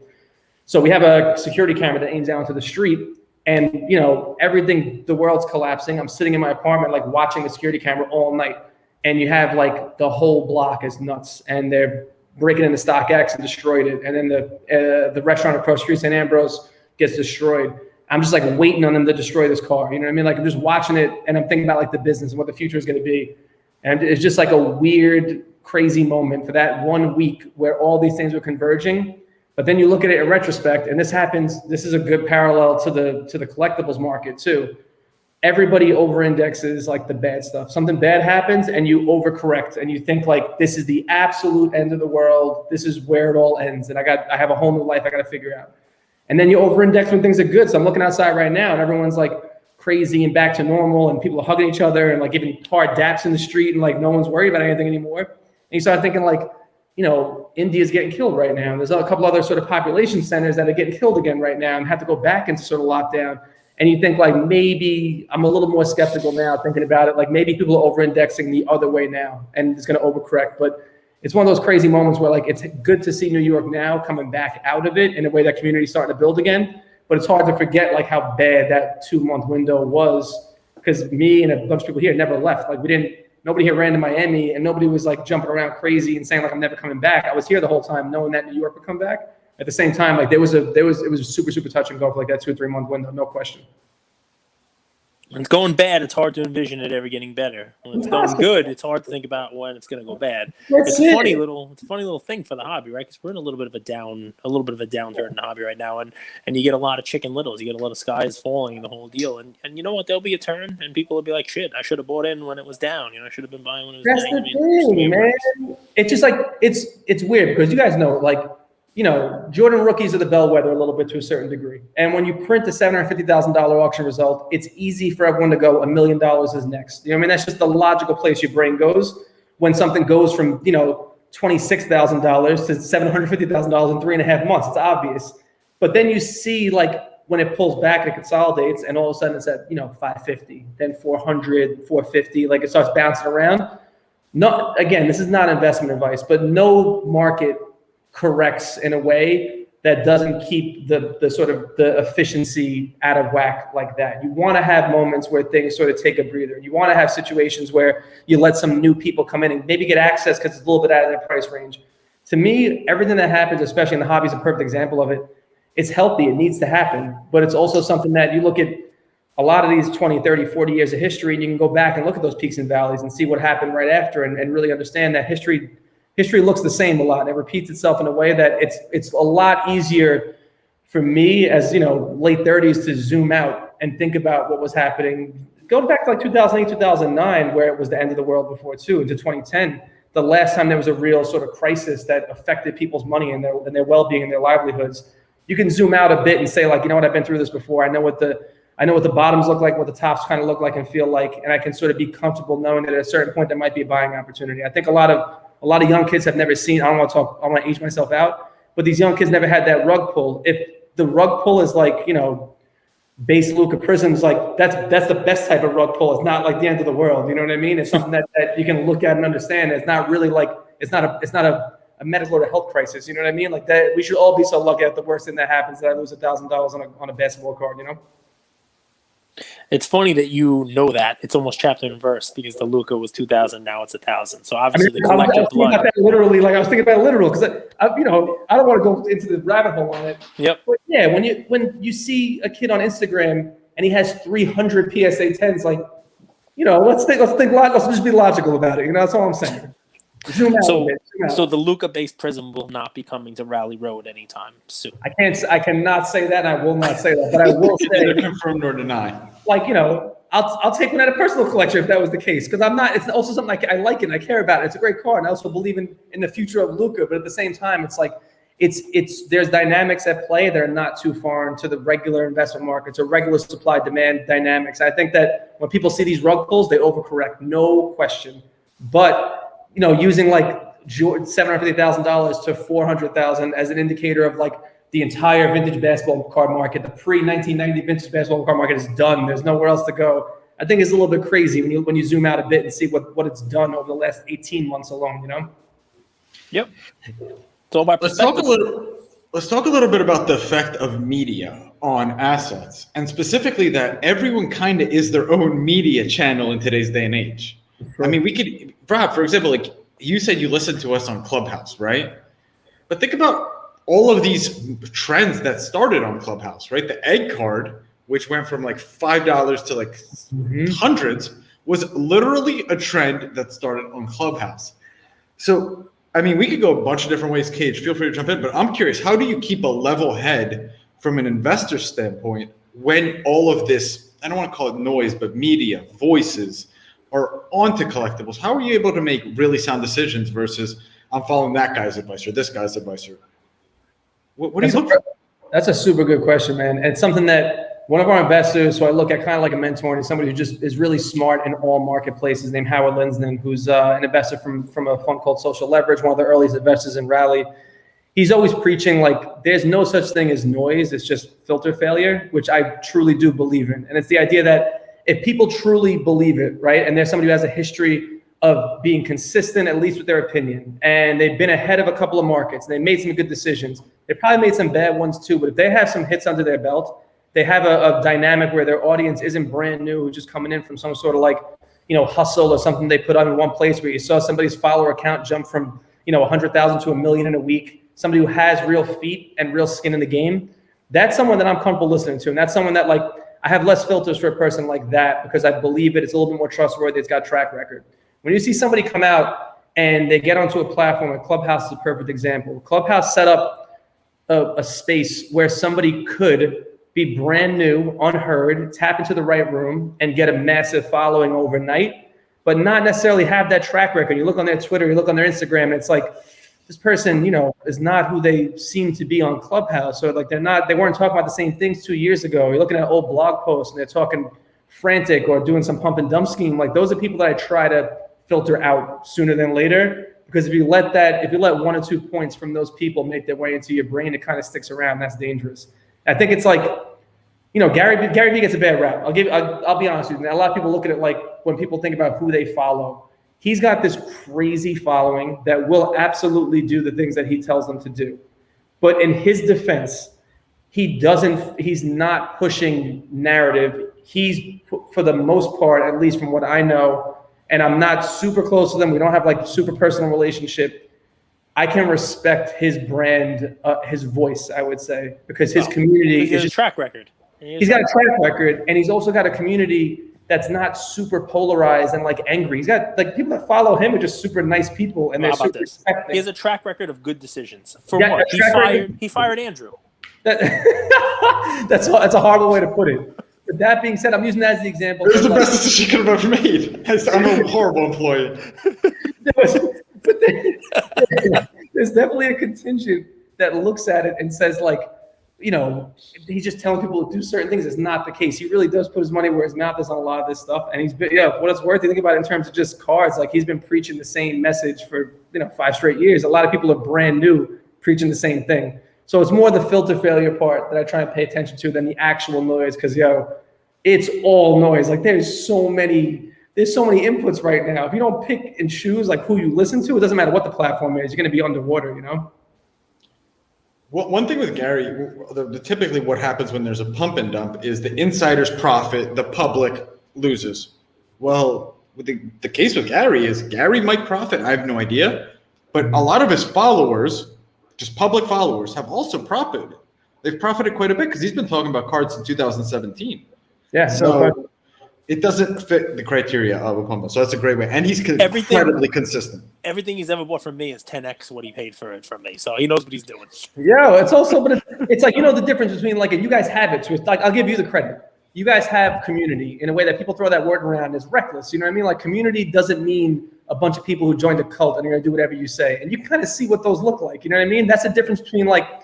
So we have a security camera that aims down to the street, and you know everything. The world's collapsing. I'm sitting in my apartment, like watching the security camera all night, and you have like the whole block is nuts, and they're breaking into StockX and destroyed it, and then the restaurant across the street, St. Ambrose, gets destroyed. I'm just like waiting on them to destroy this car. You know what I mean? Like I'm just watching it, and I'm thinking about like the business and what the future is going to be. And it's just like a weird, crazy moment for that 1 week where all these things were converging. But then you look at it in retrospect, and this is a good parallel to the collectibles market too. Everybody over-indexes like the bad stuff. Something bad happens and you overcorrect and you think like, this is the absolute end of the world. This is where it all ends. And I have a whole new life I got to figure out. And then you over-index when things are good. So I'm looking outside right now and everyone's like crazy and back to normal, and people are hugging each other and like giving hard daps in the street, and like no one's worried about anything anymore. And you start thinking like, you know, India's getting killed right now. And there's a couple other sort of population centers that are getting killed again right now and have to go back into sort of lockdown. And you think like, maybe I'm a little more skeptical now thinking about it. Like maybe people are over-indexing the other way now and it's going to overcorrect. But it's one of those crazy moments where like, it's good to see New York now coming back out of it in a way that community's starting to build again. But it's hard to forget like how bad that 2-month window was, because me and a bunch of people here never left. Like nobody here ran to Miami, and nobody was like jumping around crazy and saying like, I'm never coming back. I was here the whole time knowing that New York would come back. At the same time, like it was super, super touch and go for like that 2 or 3 month window, no question. When it's going bad, it's hard to envision it ever getting better. When it's going good, it's hard to think about when it's going to go bad. It's a funny little thing for the hobby, right? Because we're in a little bit of a downturn in the hobby right now, and you get a lot of Chicken Littles, you get a lot of skies falling, the whole deal, and you know what? There'll be a turn, and people will be like, "Shit, I should have bought in when it was down. I should have been buying when it was That's down." the thing, man. It's just like it's weird because you guys know, like, Jordan rookies are the bellwether a little bit to a certain degree. And when you print a $750,000 auction result, it's easy for everyone to go $1 million is next. That's just the logical place your brain goes when something goes from, $26,000 to $750,000 in 3.5 months. It's obvious. But then you see, like, when it pulls back and it consolidates and all of a sudden it's at, 550, then 400, 450, like it starts bouncing around. Again, this is not investment advice, but no market corrects in a way that doesn't keep the sort of the efficiency out of whack like that. You want to have moments where things sort of take a breather. You want to have situations where you let some new people come in and maybe get access because it's a little bit out of their price range. To me, everything that happens, especially in the hobby, is a perfect example of it. It's healthy. It needs to happen. But it's also something that you look at a lot of these 20, 30, 40 years of history, and you can go back and look at those peaks and valleys and see what happened right after and really understand that history looks the same a lot. It repeats itself in a way that it's a lot easier for me as, late 30s to zoom out and think about what was happening. Going back to like 2008, 2009, where it was the end of the world before too, into 2010, the last time there was a real sort of crisis that affected people's money and their well-being and their livelihoods. You can zoom out a bit and say, like, I've been through this before. I know what the bottoms look like, what the tops kind of look like and feel like, and I can sort of be comfortable knowing that at a certain point there might be a buying opportunity. I think a lot of young kids have never seen, I don't want to age myself out, but these young kids never had that rug pull. If the rug pull is like, base Luka prisms, like that's the best type of rug pull. It's not like the end of the world. You know what I mean? It's something that you can look at and understand. It's not really like, it's not a medical or a health crisis. You know what I mean? Like that, we should all be so lucky that the worst thing that happens that I lose $1,000 on a basketball card, It's funny that that. It's almost chapter and verse because the Luka was 2,000, now it's 1,000. So obviously the collective blood. I was thinking about it literally because I don't want to go into the rabbit hole on it. Yep. But yeah, when you see a kid on Instagram and he has 300 PSA 10s, like, let's just be logical about it. That's all I'm saying. Zoom out a bit. So the Luka-based prism will not be coming to Rally Road anytime soon. I cannot say that. And I will not say that, but I will say neither confirm nor deny. Like, I'll take one at a personal collection if that was the case, because I'm not. It's also something I like it and I care about it. It's a great card, and I also believe in the future of Luka. But at the same time, it's like there's dynamics at play that are not too foreign to the regular investment markets or regular supply demand dynamics. I think that when people see these rug pulls, they overcorrect, no question. But using like $750,000 to $400,000 as an indicator of like the entire vintage basketball card market, the pre-1990 vintage basketball card market is done. There's nowhere else to go. I think it's a little bit crazy when you zoom out a bit and see what it's done over the last 18 months alone. Yep. It's all about perspective. Let's talk a little bit about the effect of media on assets, and specifically that everyone kind of is their own media channel in today's day and age. Sure. I mean, we could, Rob, for example, like you said, you listened to us on Clubhouse, right? But think about all of these trends that started on Clubhouse, right? The egg card, which went from like $5 to like hundreds, was literally a trend that started on Clubhouse. So, I mean, we could go a bunch of different ways. Cage, feel free to jump in, but I'm curious, how do you keep a level head from an investor standpoint when all of this, I don't want to call it noise, but media, voices, are onto collectibles? How are you able to make really sound decisions versus I'm following that guy's advice or this guy's advice? Or what do you look for? That's a super good question, man. And it's something that one of our investors, who I look at kind of like a mentor, and somebody who just is really smart in all marketplaces, named Howard Linsden, who's an investor from a fund called Social Leverage, one of the earliest investors in Rally. He's always preaching like there's no such thing as noise. It's just filter failure, which I truly do believe in. And it's the idea that if people truly believe it, right, and there's somebody who has a history of being consistent, at least with their opinion, and they've been ahead of a couple of markets, and they made some good decisions. They probably made some bad ones too, but if they have some hits under their belt, they have a dynamic where their audience isn't brand new, just coming in from some sort of like, hustle or something they put on in one place where you saw somebody's follower account jump from, 100,000 to 1 million in a week, somebody who has real feet and real skin in the game. That's someone that I'm comfortable listening to. And that's someone that, like, I have less filters for a person like that because I believe it's a little bit more trustworthy. It's got track record. When you see somebody come out and they get onto a platform, and Clubhouse is a perfect example. Clubhouse set up a space where somebody could be brand new, unheard, tap into the right room, and get a massive following overnight, but not necessarily have that track record. You look on their Twitter, you look on their Instagram, and it's like, this person, is not who they seem to be on Clubhouse, or like they weren't talking about the same things 2 years ago. You're looking at old blog posts and they're talking frantic or doing some pump and dump scheme. Like, those are people that I try to filter out sooner than later, because if you let 1 or 2 points from those people make their way into your brain, it kind of sticks around. That's dangerous. I think it's like, Gary Vee gets a bad rap. I'll be honest with you. A lot of people look at it like, when people think about who they follow, he's got this crazy following that will absolutely do the things that he tells them to do. But in his defense, he's not pushing narrative. He's, for the most part, at least from what I know, and I'm not super close to them, we don't have like super personal relationship, I can respect his brand, his voice, I would say, because his community is just track record. He's got a track record, and he's also got a community that's not super polarized and like angry. He's got like people that follow him are just super nice people, and they're super respectful. He has a track record of good decisions. For what? He fired Andrew. That's a horrible way to put it. But that being said, I'm using that as the example. It was the best decision she could have ever made. I'm a horrible employee. There's definitely a contingent that looks at it and says, like, he's just telling people to do certain things. It's not the case. He really does put his money where his mouth is on a lot of this stuff. And he's been, what it's worth, you think about it in terms of just cards, like he's been preaching the same message for, 5 straight years. A lot of people are brand new preaching the same thing. So it's more the filter failure part that I try and pay attention to than the actual noise. Cause it's all noise. Like there's so many inputs right now. If you don't pick and choose like who you listen to, it doesn't matter what the platform is, you're going to be underwater, Well, one thing with Gary, typically what happens when there's a pump and dump is the insiders profit, the public loses. Well, the case with Gary is Gary might profit. I have no idea. But a lot of his followers, just public followers, have also profited. They've profited quite a bit because he's been talking about cards in 2017. Yeah. So it doesn't fit the criteria of a pump. So that's a great way. And he's incredibly consistent. Everything he's ever bought from me is 10x what he paid for it from me. So he knows what he's doing. Yeah, it's also, but it's like, the difference between like, and you guys have it. So it's like, I'll give you the credit. You guys have community in a way that people throw that word around is reckless. You know what I mean? Like community doesn't mean a bunch of people who joined a cult and are going to do whatever you say. And you kind of see what those look like. You know what I mean? That's the difference between like,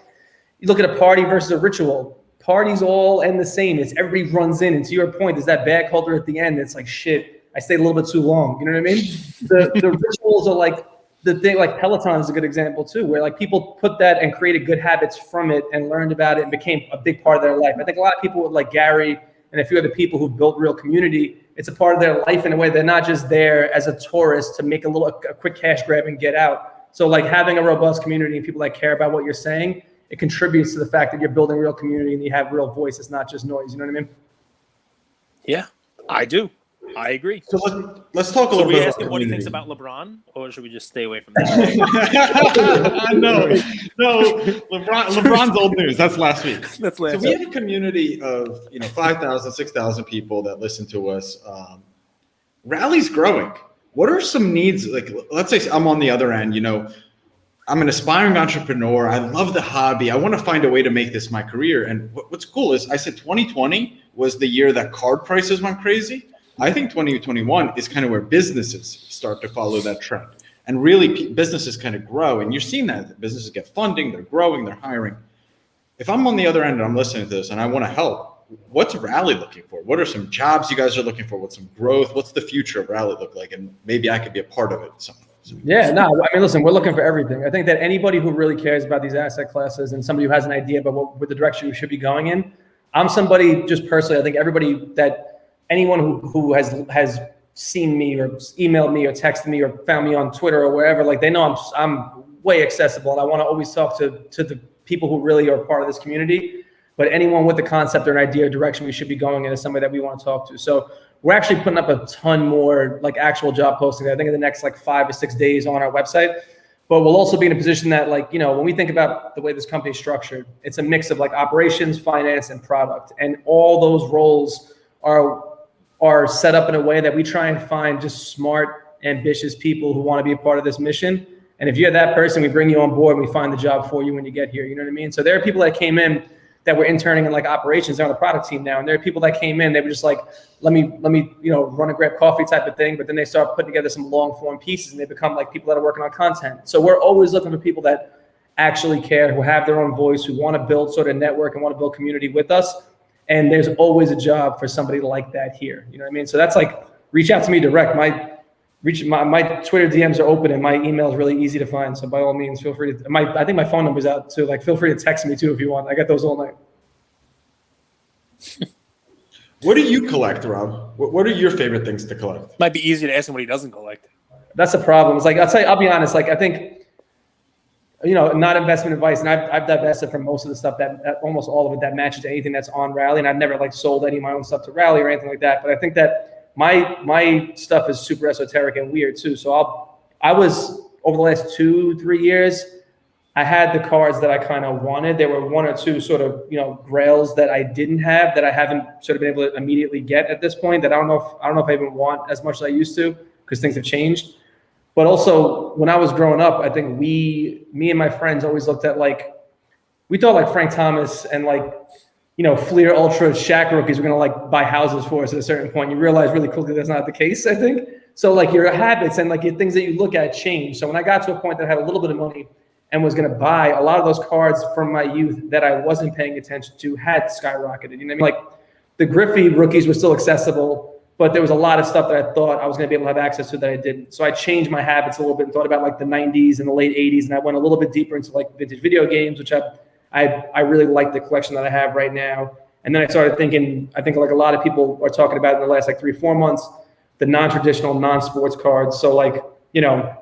you look at a party versus a ritual. Parties all end the same. It's everybody runs in. And to your point, there's that bag holder at the end. It's like, shit, I stayed a little bit too long. You know what I mean? The rituals are like the thing, like Peloton is a good example too, where like people put that and created good habits from it and learned about it and became a big part of their life. I think a lot of people with like Gary and a few other people who built real community, it's a part of their life in a way. They're not just there as a tourist to make a quick cash grab and get out. So like having a robust community and people that care about what you're saying, it contributes to the fact that you're building real community and you have real voice. It's not just noise. You know what I mean? Yeah, I do. I agree. So let's talk a little bit about ask him what he thinks about LeBron, or should we just stay away from that? No. LeBron's old news. That's last week. That's last week. So we have a community of 5,000, 6,000 people that listen to us. Rally's growing. What are some needs? Like, let's say I'm on the other end. I'm an aspiring entrepreneur. I love the hobby. I want to find a way to make this my career. And what's cool is I said 2020 was the year that card prices went crazy. I think 2021 is kind of where businesses start to follow that trend. And really businesses kind of grow. And you're seeing that businesses get funding, they're growing, they're hiring. If I'm on the other end and I'm listening to this and I want to help, what's Rally looking for? What are some jobs you guys are looking for? What's some growth? What's the future of Rally look like? And maybe I could be a part of it somehow. Yeah, no, I mean, listen, we're looking for everything. I think that anybody who really cares about these asset classes and somebody who has an idea about what the direction we should be going in, I'm somebody just personally, I think anyone who has seen me or emailed me or texted me or found me on Twitter or wherever, like they know I'm way accessible and I want to always talk to the people who really are part of this community. But anyone with the concept or an idea or direction we should be going in is somebody that we want to talk to. So we're actually putting up a ton more like actual job postings. I think in the next like 5 to 6 days on our website. But we'll also be in a position that, like, you know, when we think about the way this company is structured, it's a mix of like operations, finance, and product. And all those roles are set up in a way that we try and find just smart, ambitious people who want to be a part of this mission. And if you're that person, we bring you on board and we find the job for you when you get here. You know what I mean? So there are people that came in that were interning in like operations. They're on the product team now. And there are people that came in, they were just like, let me, you know, run and grab coffee type of thing. But then they start putting together some long form pieces and they become like people that are working on content. So we're always looking for people that actually care, who have their own voice, who want to build sort of network and want to build community with us. And there's always a job for somebody like that here. You know what I mean? So that's like, reach out to me direct. My Twitter DMs are open and my email is really easy to find. So by all means, feel free to, I think my phone number's out too. Like, feel free to text me too if you want. I got those all night. What do you collect, Rob? What are your favorite things to collect? Might be easier to ask him what he doesn't collect. That's the problem. It's like, I'll be honest. Like, I think, you know, not investment advice. And I've divested from most of the stuff that almost all of it that matches anything that's on Rally. And I've never like sold any of my own stuff to Rally or anything like that. But I think that my stuff is super esoteric and weird too. So I was over the last 2-3 years, I had the cards that I kind of wanted. There were 1 or 2 sort of, you know, grails that I didn't have that I haven't sort of been able to immediately get at this point, that I don't know if I even want as much as I used to, because things have changed. But also when I was growing up, I think me and my friends always looked at like, we thought like Frank Thomas and like, you know, Fleer Ultra Shaq rookies were going to like buy houses for us at a certain point. You realize really quickly that's not the case, I think. So like your habits and like your things that you look at change. So when I got to a point that I had a little bit of money and was going to buy, a lot of those cards from my youth that I wasn't paying attention to had skyrocketed. You know what I mean? Like the Griffey rookies were still accessible, but there was a lot of stuff that I thought I was going to be able to have access to that I didn't. So I changed my habits a little bit and thought about like the 90s and the late 80s. And I went a little bit deeper into like vintage video games, which I really like the collection that I have right now. And then I started thinking, I think like a lot of people are talking about in the last like 3-4 months, the non-traditional non-sports cards. So like, you know,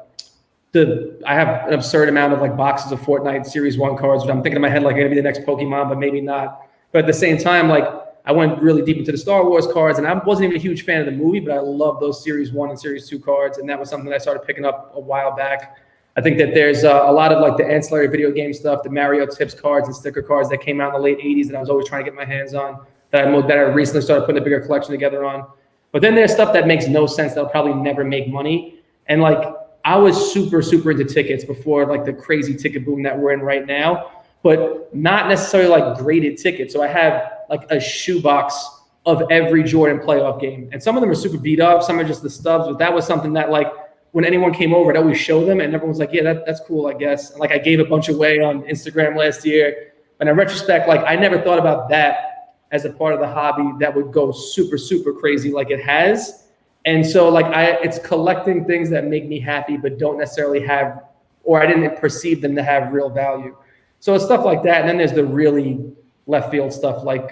I have an absurd amount of like boxes of Fortnite Series 1 cards, which I'm thinking in my head like going to be the next Pokemon, but maybe not. But at the same time, like I went really deep into the Star Wars cards, and I wasn't even a huge fan of the movie, but I love those Series 1 and Series 2 cards, and that was something that I started picking up a while back. I think that there's a lot of like the ancillary video game stuff, the Mario Tips cards and sticker cards that came out in the late 80s that I was always trying to get my hands on, that I recently started putting a bigger collection together on. But then there's stuff that makes no sense that'll probably never make money. And like I was super, super into tickets before like the crazy ticket boom that we're in right now, but not necessarily like graded tickets. So I have like a shoebox of every Jordan playoff game. And some of them are super beat up, some are just the stubs, but that was something that like when anyone came over, I'd always show them and everyone was like, yeah, that's cool, I guess. And like I gave a bunch away on Instagram last year. And in retrospect, like I never thought about that as a part of the hobby that would go super, super crazy like it has. And so like it's collecting things that make me happy, but don't necessarily have, or I didn't perceive them to have real value. So it's stuff like that. And then there's the really left field stuff like,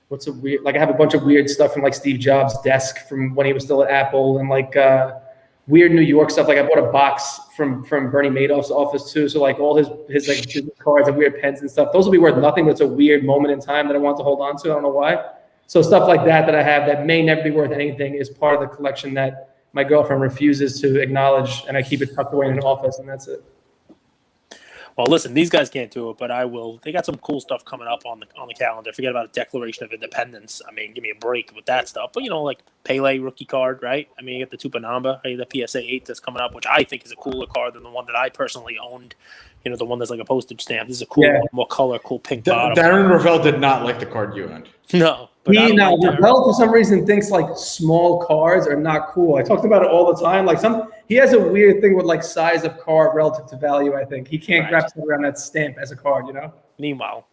what's a weird, like I have a bunch of weird stuff from like Steve Jobs' desk from when he was still at Apple, and like weird New York stuff. Like I bought a box from Bernie Madoff's office too. So like all his like business cards and weird pens and stuff, those will be worth nothing, but it's a weird moment in time that I want to hold on to. I don't know why. So stuff like that I have that may never be worth anything is part of the collection that my girlfriend refuses to acknowledge, and I keep it tucked away in an office, and that's it. Well, listen, these guys can't do it, but I will. They got some cool stuff coming up on the calendar. Forget about a Declaration of Independence. I mean, give me a break with that stuff. But, you know, like Pele rookie card, right? I mean, you get the Tupanamba, the PSA 8 that's coming up, which I think is a cooler card than the one that I personally owned. You know, the one that's like a postage stamp. This is a cool one, more color, cool pink bottom. Darren Ravel did not like the card you owned. No. Ravel for some reason thinks like small cards are not cool. I talked about it all the time. Like he has a weird thing with like size of card relative to value. I think he can't wrap his head around that stamp as a card. You know. Meanwhile,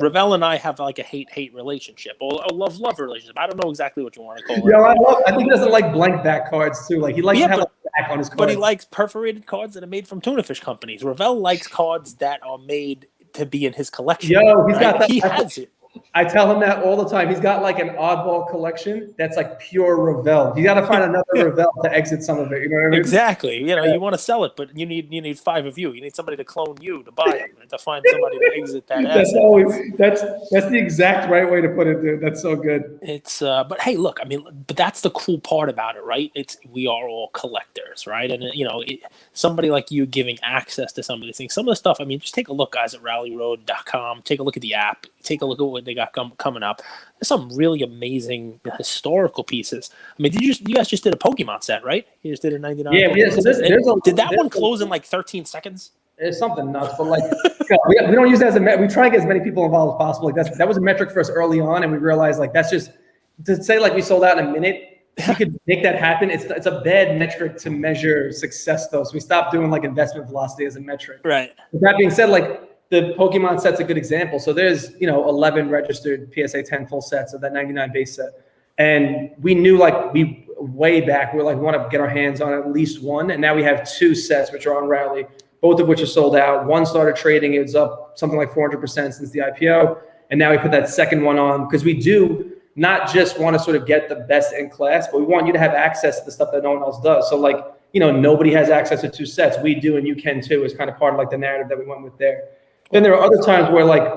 Ravel and I have like a hate relationship, or a love relationship. I don't know exactly what you want to call it. Yeah, I think he doesn't like blank back cards too. Like he likes to have a back on his cards. But he likes perforated cards that are made from tuna fish companies. Ravel likes cards that are made to be in his collection. Yo, he's got that. He has it. I tell him that all the time. He's got like an oddball collection that's like pure Revell. You got to find another Revell to exit some of it. You know what I mean? Exactly. You want to sell it, but you need 5 of you. You need somebody to clone you to buy them, and to find somebody to exit that asset. That's the exact right way to put it, dude. That's so good. It's but hey, look, I mean, but that's the cool part about it, right? We are all collectors, right? And somebody like you giving access to some of these things, some of the stuff. I mean, just take a look, guys, at rallyroad.com. Take a look at the app. Take a look at what they got coming up. There's some really amazing historical pieces. I mean, you guys just did a Pokemon set, right? You just did a 99. Yeah. So did that one close in like 13 seconds? It's something nuts, but like we don't use that as a we try to get as many people involved as possible. Like that was a metric for us early on, and we realized like that's just to say like we sold out in a minute. We could make that happen. It's a bad metric to measure success though, so we stopped doing like investment velocity as a metric. Right. With that being said, like the Pokemon set's a good example. So there's 11 registered PSA 10 full sets of that 99 base set, and we knew like way back we were like we want to get our hands on at least one, and now we have 2 sets which are on Rally. Both of which are sold out. One started trading. It was up something like 400% since the IPO. And now we put that second one on because we do not just want to sort of get the best in class, but we want you to have access to the stuff that no one else does. So like, nobody has access to 2 sets. We do, and you can too, is kind of part of like the narrative that we went with there. Then there are other times where like,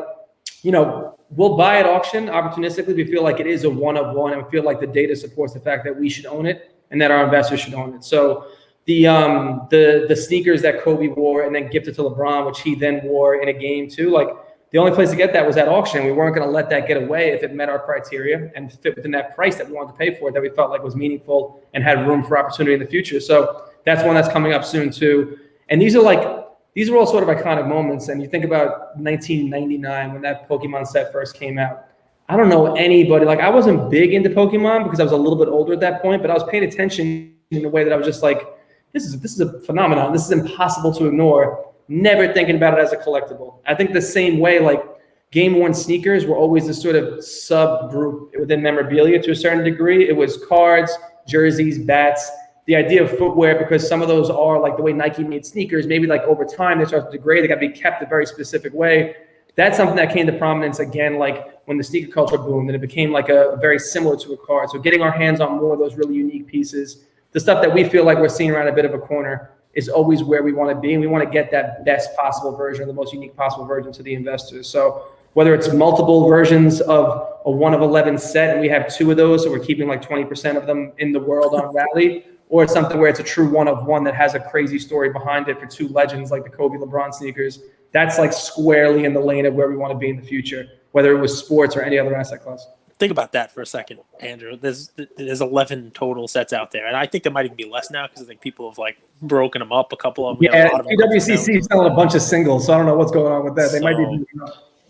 we'll buy at auction opportunistically. We feel like it is a one of one, and we feel like the data supports the fact that we should own it and that our investors should own it. So the sneakers that Kobe wore and then gifted to LeBron, which he then wore in a game too. Like the only place to get that was at auction. We weren't going to let that get away if it met our criteria and fit within that price that we wanted to pay for it, that we felt like was meaningful and had room for opportunity in the future. So that's one that's coming up soon too. And these are all sort of iconic moments. And you think about 1999 when that Pokemon set first came out. I don't know anybody, like I wasn't big into Pokemon because I was a little bit older at that point, but I was paying attention in a way that I was just like, this is a phenomenon. This is impossible to ignore. Never thinking about it as a collectible. I think the same way, like game-worn sneakers were always this sort of subgroup within memorabilia to a certain degree. It was cards, jerseys, bats. The idea of footwear, because some of those are like the way Nike made sneakers. Maybe like over time they start to degrade. They got to be kept a very specific way. That's something that came to prominence again, like when the sneaker culture boomed, and it became like a very similar to a card. So getting our hands on more of those really unique pieces. The stuff that we feel like we're seeing around a bit of a corner is always where we want to be. And we want to get that best possible version, the most unique possible version to the investors. So whether it's multiple versions of a 1 of 11 set, and we have 2 of those, so we're keeping like 20% of them in the world on Rally, or it's something where it's a true 1 of 1 that has a crazy story behind it for 2 legends like the Kobe LeBron sneakers, that's like squarely in the lane of where we want to be in the future, whether it was sports or any other asset class. Think about that for a second, Andrew. There's 11 total sets out there, and I think there might even be less now because I think people have like broken them up. A couple of them. Yeah, PWCC is selling a bunch of singles, so I don't know what's going on with that. They might be.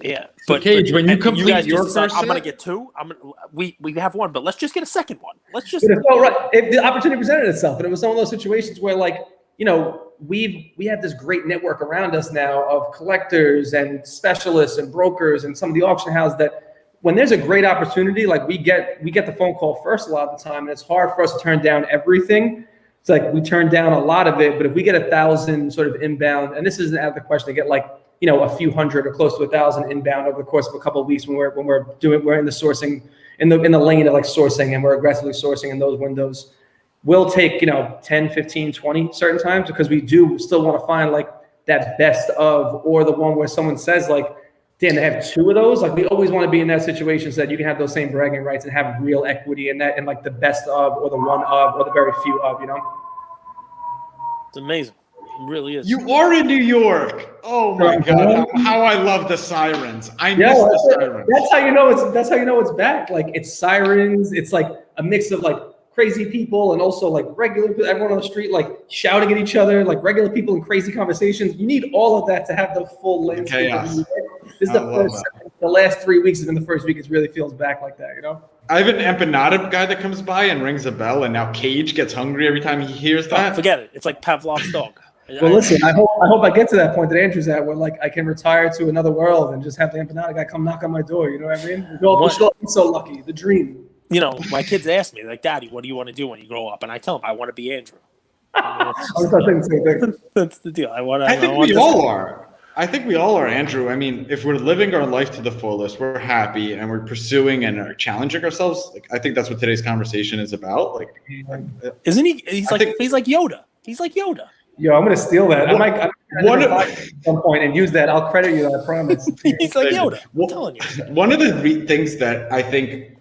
Yeah, but Cage, when you complete you guys your decide, first I'm going set? to get 2. We have 1, but let's just get a second one. Let's just. But it's all right. The opportunity presented itself, and it was some of those situations where like we have this great network around us now of collectors and specialists and brokers and some of the auction houses that. When there's a great opportunity, like we get the phone call first a lot of the time, and it's hard for us to turn down everything. It's like we turn down a lot of it, but if we get 1,000 sort of inbound, and this isn't out of the question to get like a few hundred or close to 1,000 inbound over the course of a couple of weeks when we're in the sourcing in the lane of like sourcing, and we're aggressively sourcing in those windows. We'll take 10, 15, 20 certain times because we do still want to find like that best of, or the one where someone says like, damn, they have 2 of those. Like we always want to be in that situation so that you can have those same bragging rights and have real equity in that, and like the best of, or the one of, or the very few of, It's amazing. It really is. You are in New York. Oh my God! How I love the sirens. I miss the sirens. That's how you know it's back. Like it's sirens. It's like a mix of like crazy people and also like regular everyone on the street like shouting at each other, like regular people in crazy conversations. You need all of that to have the full landscape. This is the last 3 weeks has been the first week it really feels back like that, I have an empanada guy that comes by and rings a bell, and now Cage gets hungry every time he hears that. Forget it. It's like Pavlov's dog. Well, listen, I hope I get to that point that Andrew's at where like I can retire to another world and just have the empanada guy come knock on my door. You know what I mean? We're so lucky. The dream. My kids ask me, like, Daddy, what do you want to do when you grow up? And I tell them, I want to be Andrew. I was thinking the same thing. That's the deal. I think we all are. I think we all are, Andrew. I mean, if we're living our life to the fullest, we're happy and we're pursuing and are challenging ourselves. Like, I think that's what today's conversation is about. Like, Isn't he? He's I like think- he's like Yoda. He's like Yoda. Yo, I'm gonna steal that. I might What- at some point and use that. I'll credit you. I promise. He's like Yoda. I'm Well, telling you. One of the things that I think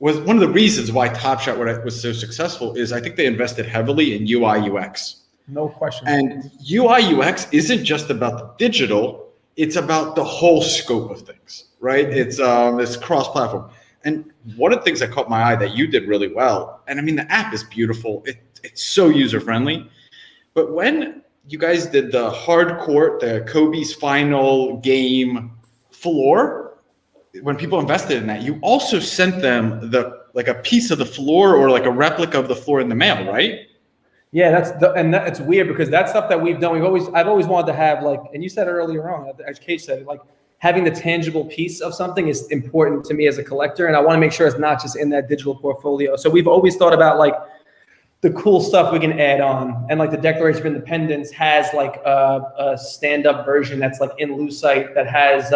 was one of the reasons why Top Shot was so successful is I think they invested heavily in UI UX. No question. And UI UX isn't just about the digital, it's about the whole scope of things, right? It's this cross-platform. And one of the things that caught my eye that you did really well, and I mean, the app is beautiful. It's so user-friendly. But when you guys did the hard court, the Kobe's final game floor, when people invested in that, you also sent them like a piece of the floor or like a replica of the floor in the mail, right? Yeah, it's weird because that's stuff that we've done. I've always wanted to have, like, and you said it earlier on, as Kate said, like having the tangible piece of something is important to me as a collector, and I want to make sure it's not just in that digital portfolio. So we've always thought about like the cool stuff we can add on, and like the Declaration of Independence has like a stand-up version that's like in lucite that has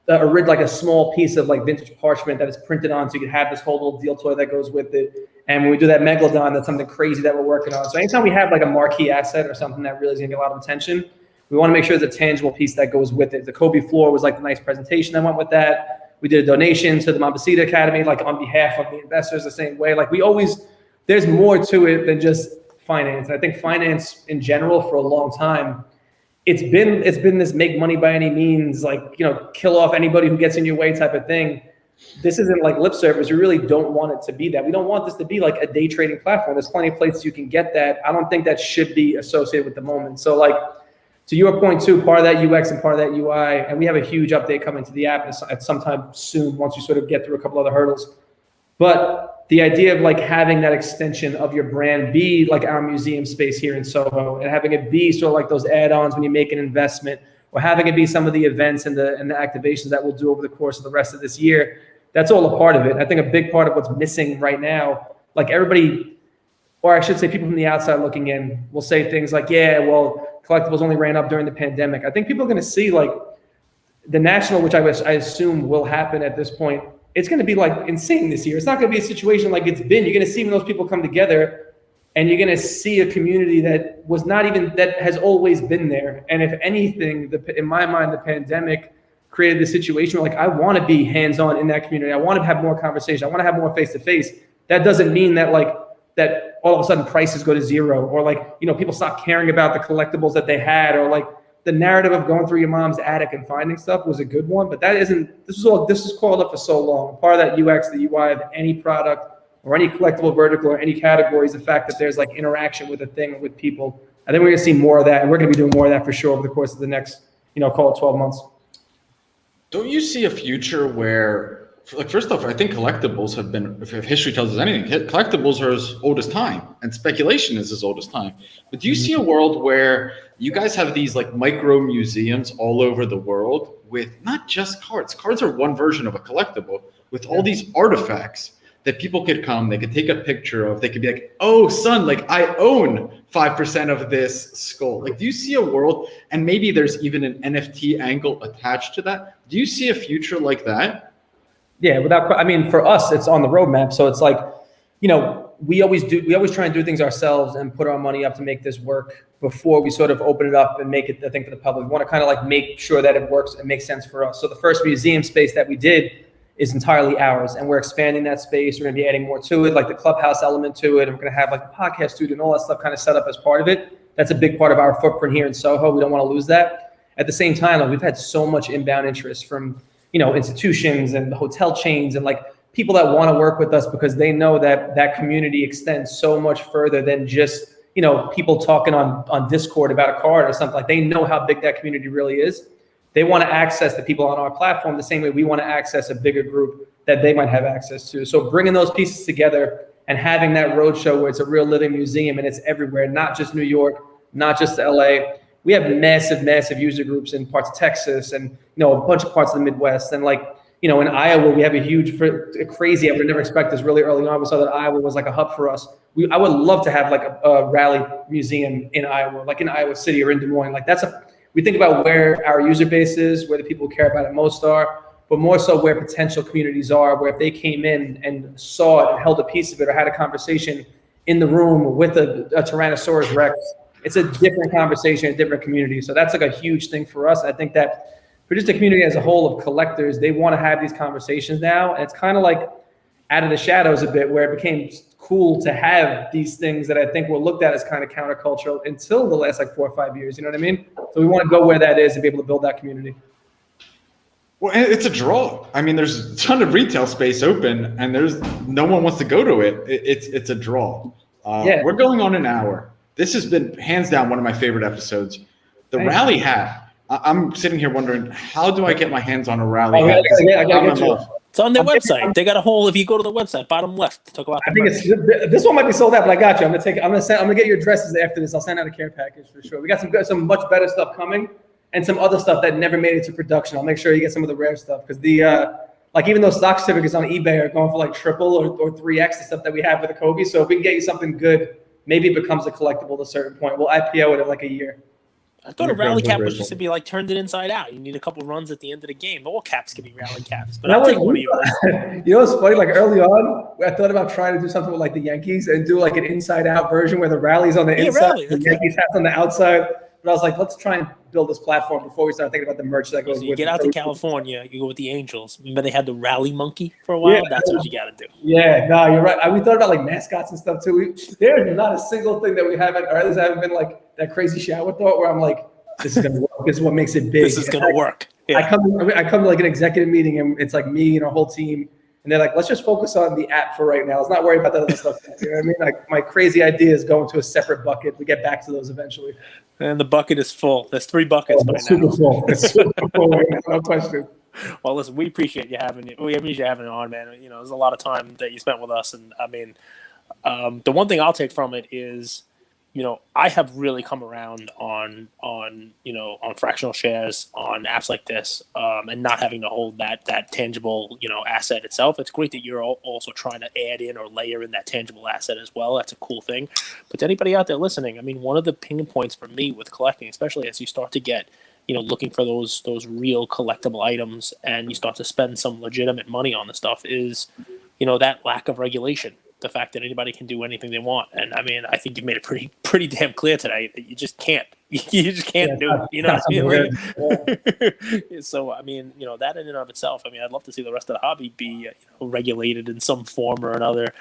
like a small piece of like vintage parchment that is printed on, so you can have this whole little deal toy that goes with it. And when we do that Megalodon, that's something crazy that we're working on. So anytime we have like a marquee asset or something that really is gonna get a lot of attention, we want to make sure there's a tangible piece that goes with it. The Kobe floor was like the nice presentation that went with that. We did a donation to the Mambasita Academy, like on behalf of the investors, the same way. Like there's more to it than just finance. I think finance in general for a long time, it's been this make money by any means, like, kill off anybody who gets in your way type of thing. This isn't like lip service. We really don't want it to be that. We don't want this to be like a day trading platform. There's plenty of places you can get that. I don't think that should be associated with the moment. So like, to your point too, part of that UX and part of that UI, and we have a huge update coming to the app at some time soon once you sort of get through a couple other hurdles. But the idea of like having that extension of your brand be like our museum space here in Soho, and having it be sort of like those add-ons when you make an investment, or having it be some of the events and the activations that we'll do over the course of the rest of this year, that's all a part of it. I think a big part of what's missing right now, like everybody, or I should say people from the outside looking in, will say things like, yeah, well, collectibles only ran up during the pandemic. I think people are going to see like the national, which I assume will happen at this point, it's going to be like insane this year. It's not going to be a situation like it's been. You're going to see when those people come together, and you're going to see a community that was not even, that has always been there. And if anything, in my mind, the pandemic created the situation where like, I want to be hands-on in that community. I want to have more conversation. I want to have more face-to-face. That doesn't mean that like, that all of a sudden prices go to zero, or like, people stop caring about the collectibles that they had, or like the narrative of going through your mom's attic and finding stuff was a good one, but this is called up for so long. Part of that UX, the UI of any product or any collectible vertical or any category is the fact that there's like interaction with a thing or with people. I think we're gonna see more of that, and we're gonna be doing more of that for sure over the course of the next, call it 12 months. Don't you see a future where, like, first off, I think collectibles have been, if history tells us anything, collectibles are as old as time, and speculation is as old as time. But do you see a world where you guys have these like micro museums all over the world with not just cards? Cards are one version of a collectible, with all these artifacts that people could come, they could take a picture of, they could be like, oh, son, like I own 5% of this skull. Like, do you see a world, and maybe there's even an NFT angle attached to that? Do you see a future like that? Yeah, for us, it's on the roadmap. So it's like, we always try and do things ourselves and put our money up to make this work before we sort of open it up and make it, I think, for the public. We want to kind of like make sure that it works and makes sense for us. So the first museum space that we did is entirely ours, and we're expanding that space. We're going to be adding more to it, like the clubhouse element to it, and we're going to have like a podcast studio and all that stuff kind of set up as part of it. That's a big part of our footprint here in Soho. We don't want to lose that. At the same time, like, we've had so much inbound interest from institutions and hotel chains and like people that want to work with us because they know that community extends so much further than just people talking on Discord about a card or something. Like, they know how big that community really is. They want to access the people on our platform the same way we want to access a bigger group that they might have access to. So bringing those pieces together and having that roadshow where it's a real living museum and it's everywhere, not just New York, not just LA. We have massive user groups in parts of Texas and a bunch of parts of the Midwest. And like, in Iowa, we have a huge, crazy, I would never expect this really early on. We saw that Iowa was like a hub for us. I would love to have like a rally museum in Iowa, like in Iowa City or in Des Moines. Like we think about where our user base is, where the people who care about it most are, but more so where potential communities are, where if they came in and saw it and held a piece of it or had a conversation in the room with a Tyrannosaurus Rex, it's a different conversation, a different community. So that's like a huge thing for us. I think that for just the community as a whole of collectors, they want to have these conversations now. And it's kind of like out of the shadows a bit, where it became cool to have these things that I think were looked at as kind of countercultural until the last like 4 or 5 years. You know what I mean? So we want to go where that is and be able to build that community. Well, it's a draw. I mean, there's a ton of retail space open, and there's no one wants to go to it. It's a draw. We're going on an hour. This has been hands down one of my favorite episodes. The rally hat. I'm sitting here wondering, how do I get my hands on a rally hat? I gotta get you. It's on their website. They got a whole. If you go to the website, bottom left, talk about. I think this one might be sold out, but I got you. I'm gonna get your addresses after this. I'll send out a care package for sure. We got some much better stuff coming, and some other stuff that never made it to production. I'll make sure you get some of the rare stuff, because the like even those stock certificates on eBay are going for like triple or 3x the stuff that we have with the Kobe. So if we can get you something good, maybe it becomes a collectible at a certain point. We'll IPO it in like a year. I thought a rally cap was just to be like turned it inside out. You need a couple runs at the end of the game. All caps can be rally caps, but I'll take one of yours. You know what's funny? Like early on, I thought about trying to do something with like the Yankees and do like an inside out version where the rally's on the inside, the Yankees hats on the outside. But I was like, let's try and build this platform before we start thinking about the merch that goes with it. You get out to California, you go with the Angels. Remember they had the rally monkey for a while? Yeah, that's what you got to do. Yeah, no, you're right. We thought about like mascots and stuff too. There's not a single thing that we haven't, or at least I haven't been like that crazy shower thought where I'm like, this is gonna work. This is what makes it big. This is gonna work. Yeah. I come to like an executive meeting and it's like me and our whole team, and they're like, let's just focus on the app for right now. Let's not worry about that other stuff. You know what I mean? Like my crazy ideas go into a separate bucket. We get back to those eventually. And the bucket is full. There's 3 buckets by now. Super full. It's super full right now, no question. Well, listen, we appreciate you having it. We appreciate you having it on, man. You know, there's a lot of time that you spent with us, and I mean, the one thing I'll take from it is, you know, I have really come around on fractional shares on apps like this, and not having to hold that tangible, you know, asset itself. It's great that you're also trying to add in or layer in that tangible asset as well. That's a cool thing. But to anybody out there listening, I mean, one of the pain points for me with collecting, especially as you start to get, you know, looking for those real collectible items and you start to spend some legitimate money on the stuff, is, you know, that lack of regulation. The fact that anybody can do anything they want. And I mean, I think you made it pretty damn clear today that you just can't. You just can't do it. You know what I mean? So, I mean, you know, that in and of itself, I mean, I'd love to see the rest of the hobby be, you know, regulated in some form or another,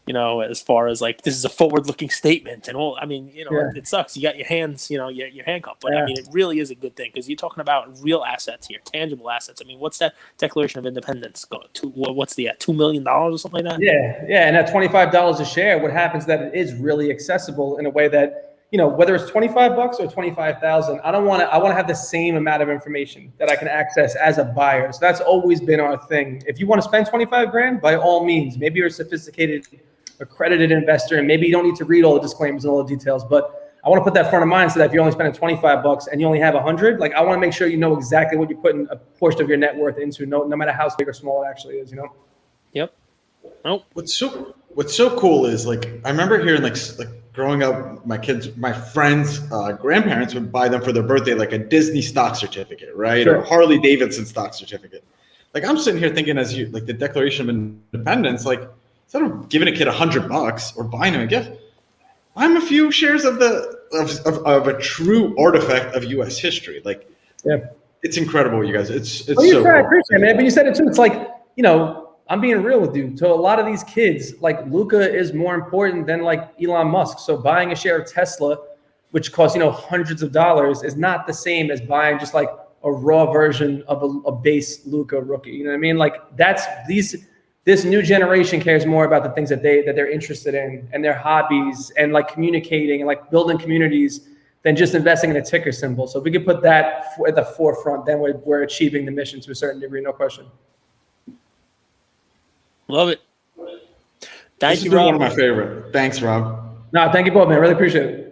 you know, as far as like, this is a forward-looking statement and all. I mean, you know, it sucks. You got your hands, you know, your handcuffed. But I mean, it really is a good thing, because you're talking about real assets here, tangible assets. I mean, what's that Declaration of Independence go to? What's the $2 million or something like that? Yeah. And at $25 a share, what happens is that it is really accessible in a way that, you know, whether it's $25 or $25,000, I want to have the same amount of information that I can access as a buyer. So that's always been our thing. If you want to spend 25 grand, by all means, maybe you're a sophisticated, accredited investor, and maybe you don't need to read all the disclaimers and all the details, but I want to put that front of mind so that if you're only spending $25 and you only have 100, like I want to make sure you know exactly what you're putting a portion of your net worth into, no matter how big or small it actually is, you know? Yep. Oh, what's so cool is, like, I remember hearing like growing up, my friends' grandparents would buy them for their birthday, like a Disney stock certificate, right? Sure. Or Harley Davidson stock certificate. Like, I'm sitting here thinking, as you, like, the Declaration of Independence, like, instead of giving a kid $100 or buying him a gift, buy him a few shares of a true artifact of U.S. history. Like, it's incredible, you guys. It's so cool. I appreciate it, man. But you said it too. It's like, you know, I'm being real with you. To a lot of these kids, like, Luka is more important than like Elon Musk. So buying a share of Tesla, which costs, you know, hundreds of dollars, is not the same as buying just like a raw version of a base Luka rookie. You know what I mean? Like, this new generation cares more about the things that they're interested in and their hobbies and like communicating and like building communities than just investing in a ticker symbol. So if we could put that at the forefront, then we're achieving the mission to a certain degree, no question. Love it. Thank This you, has been Rob. one of my favorite. Thanks, Rob. No, thank you both, man. Really appreciate it.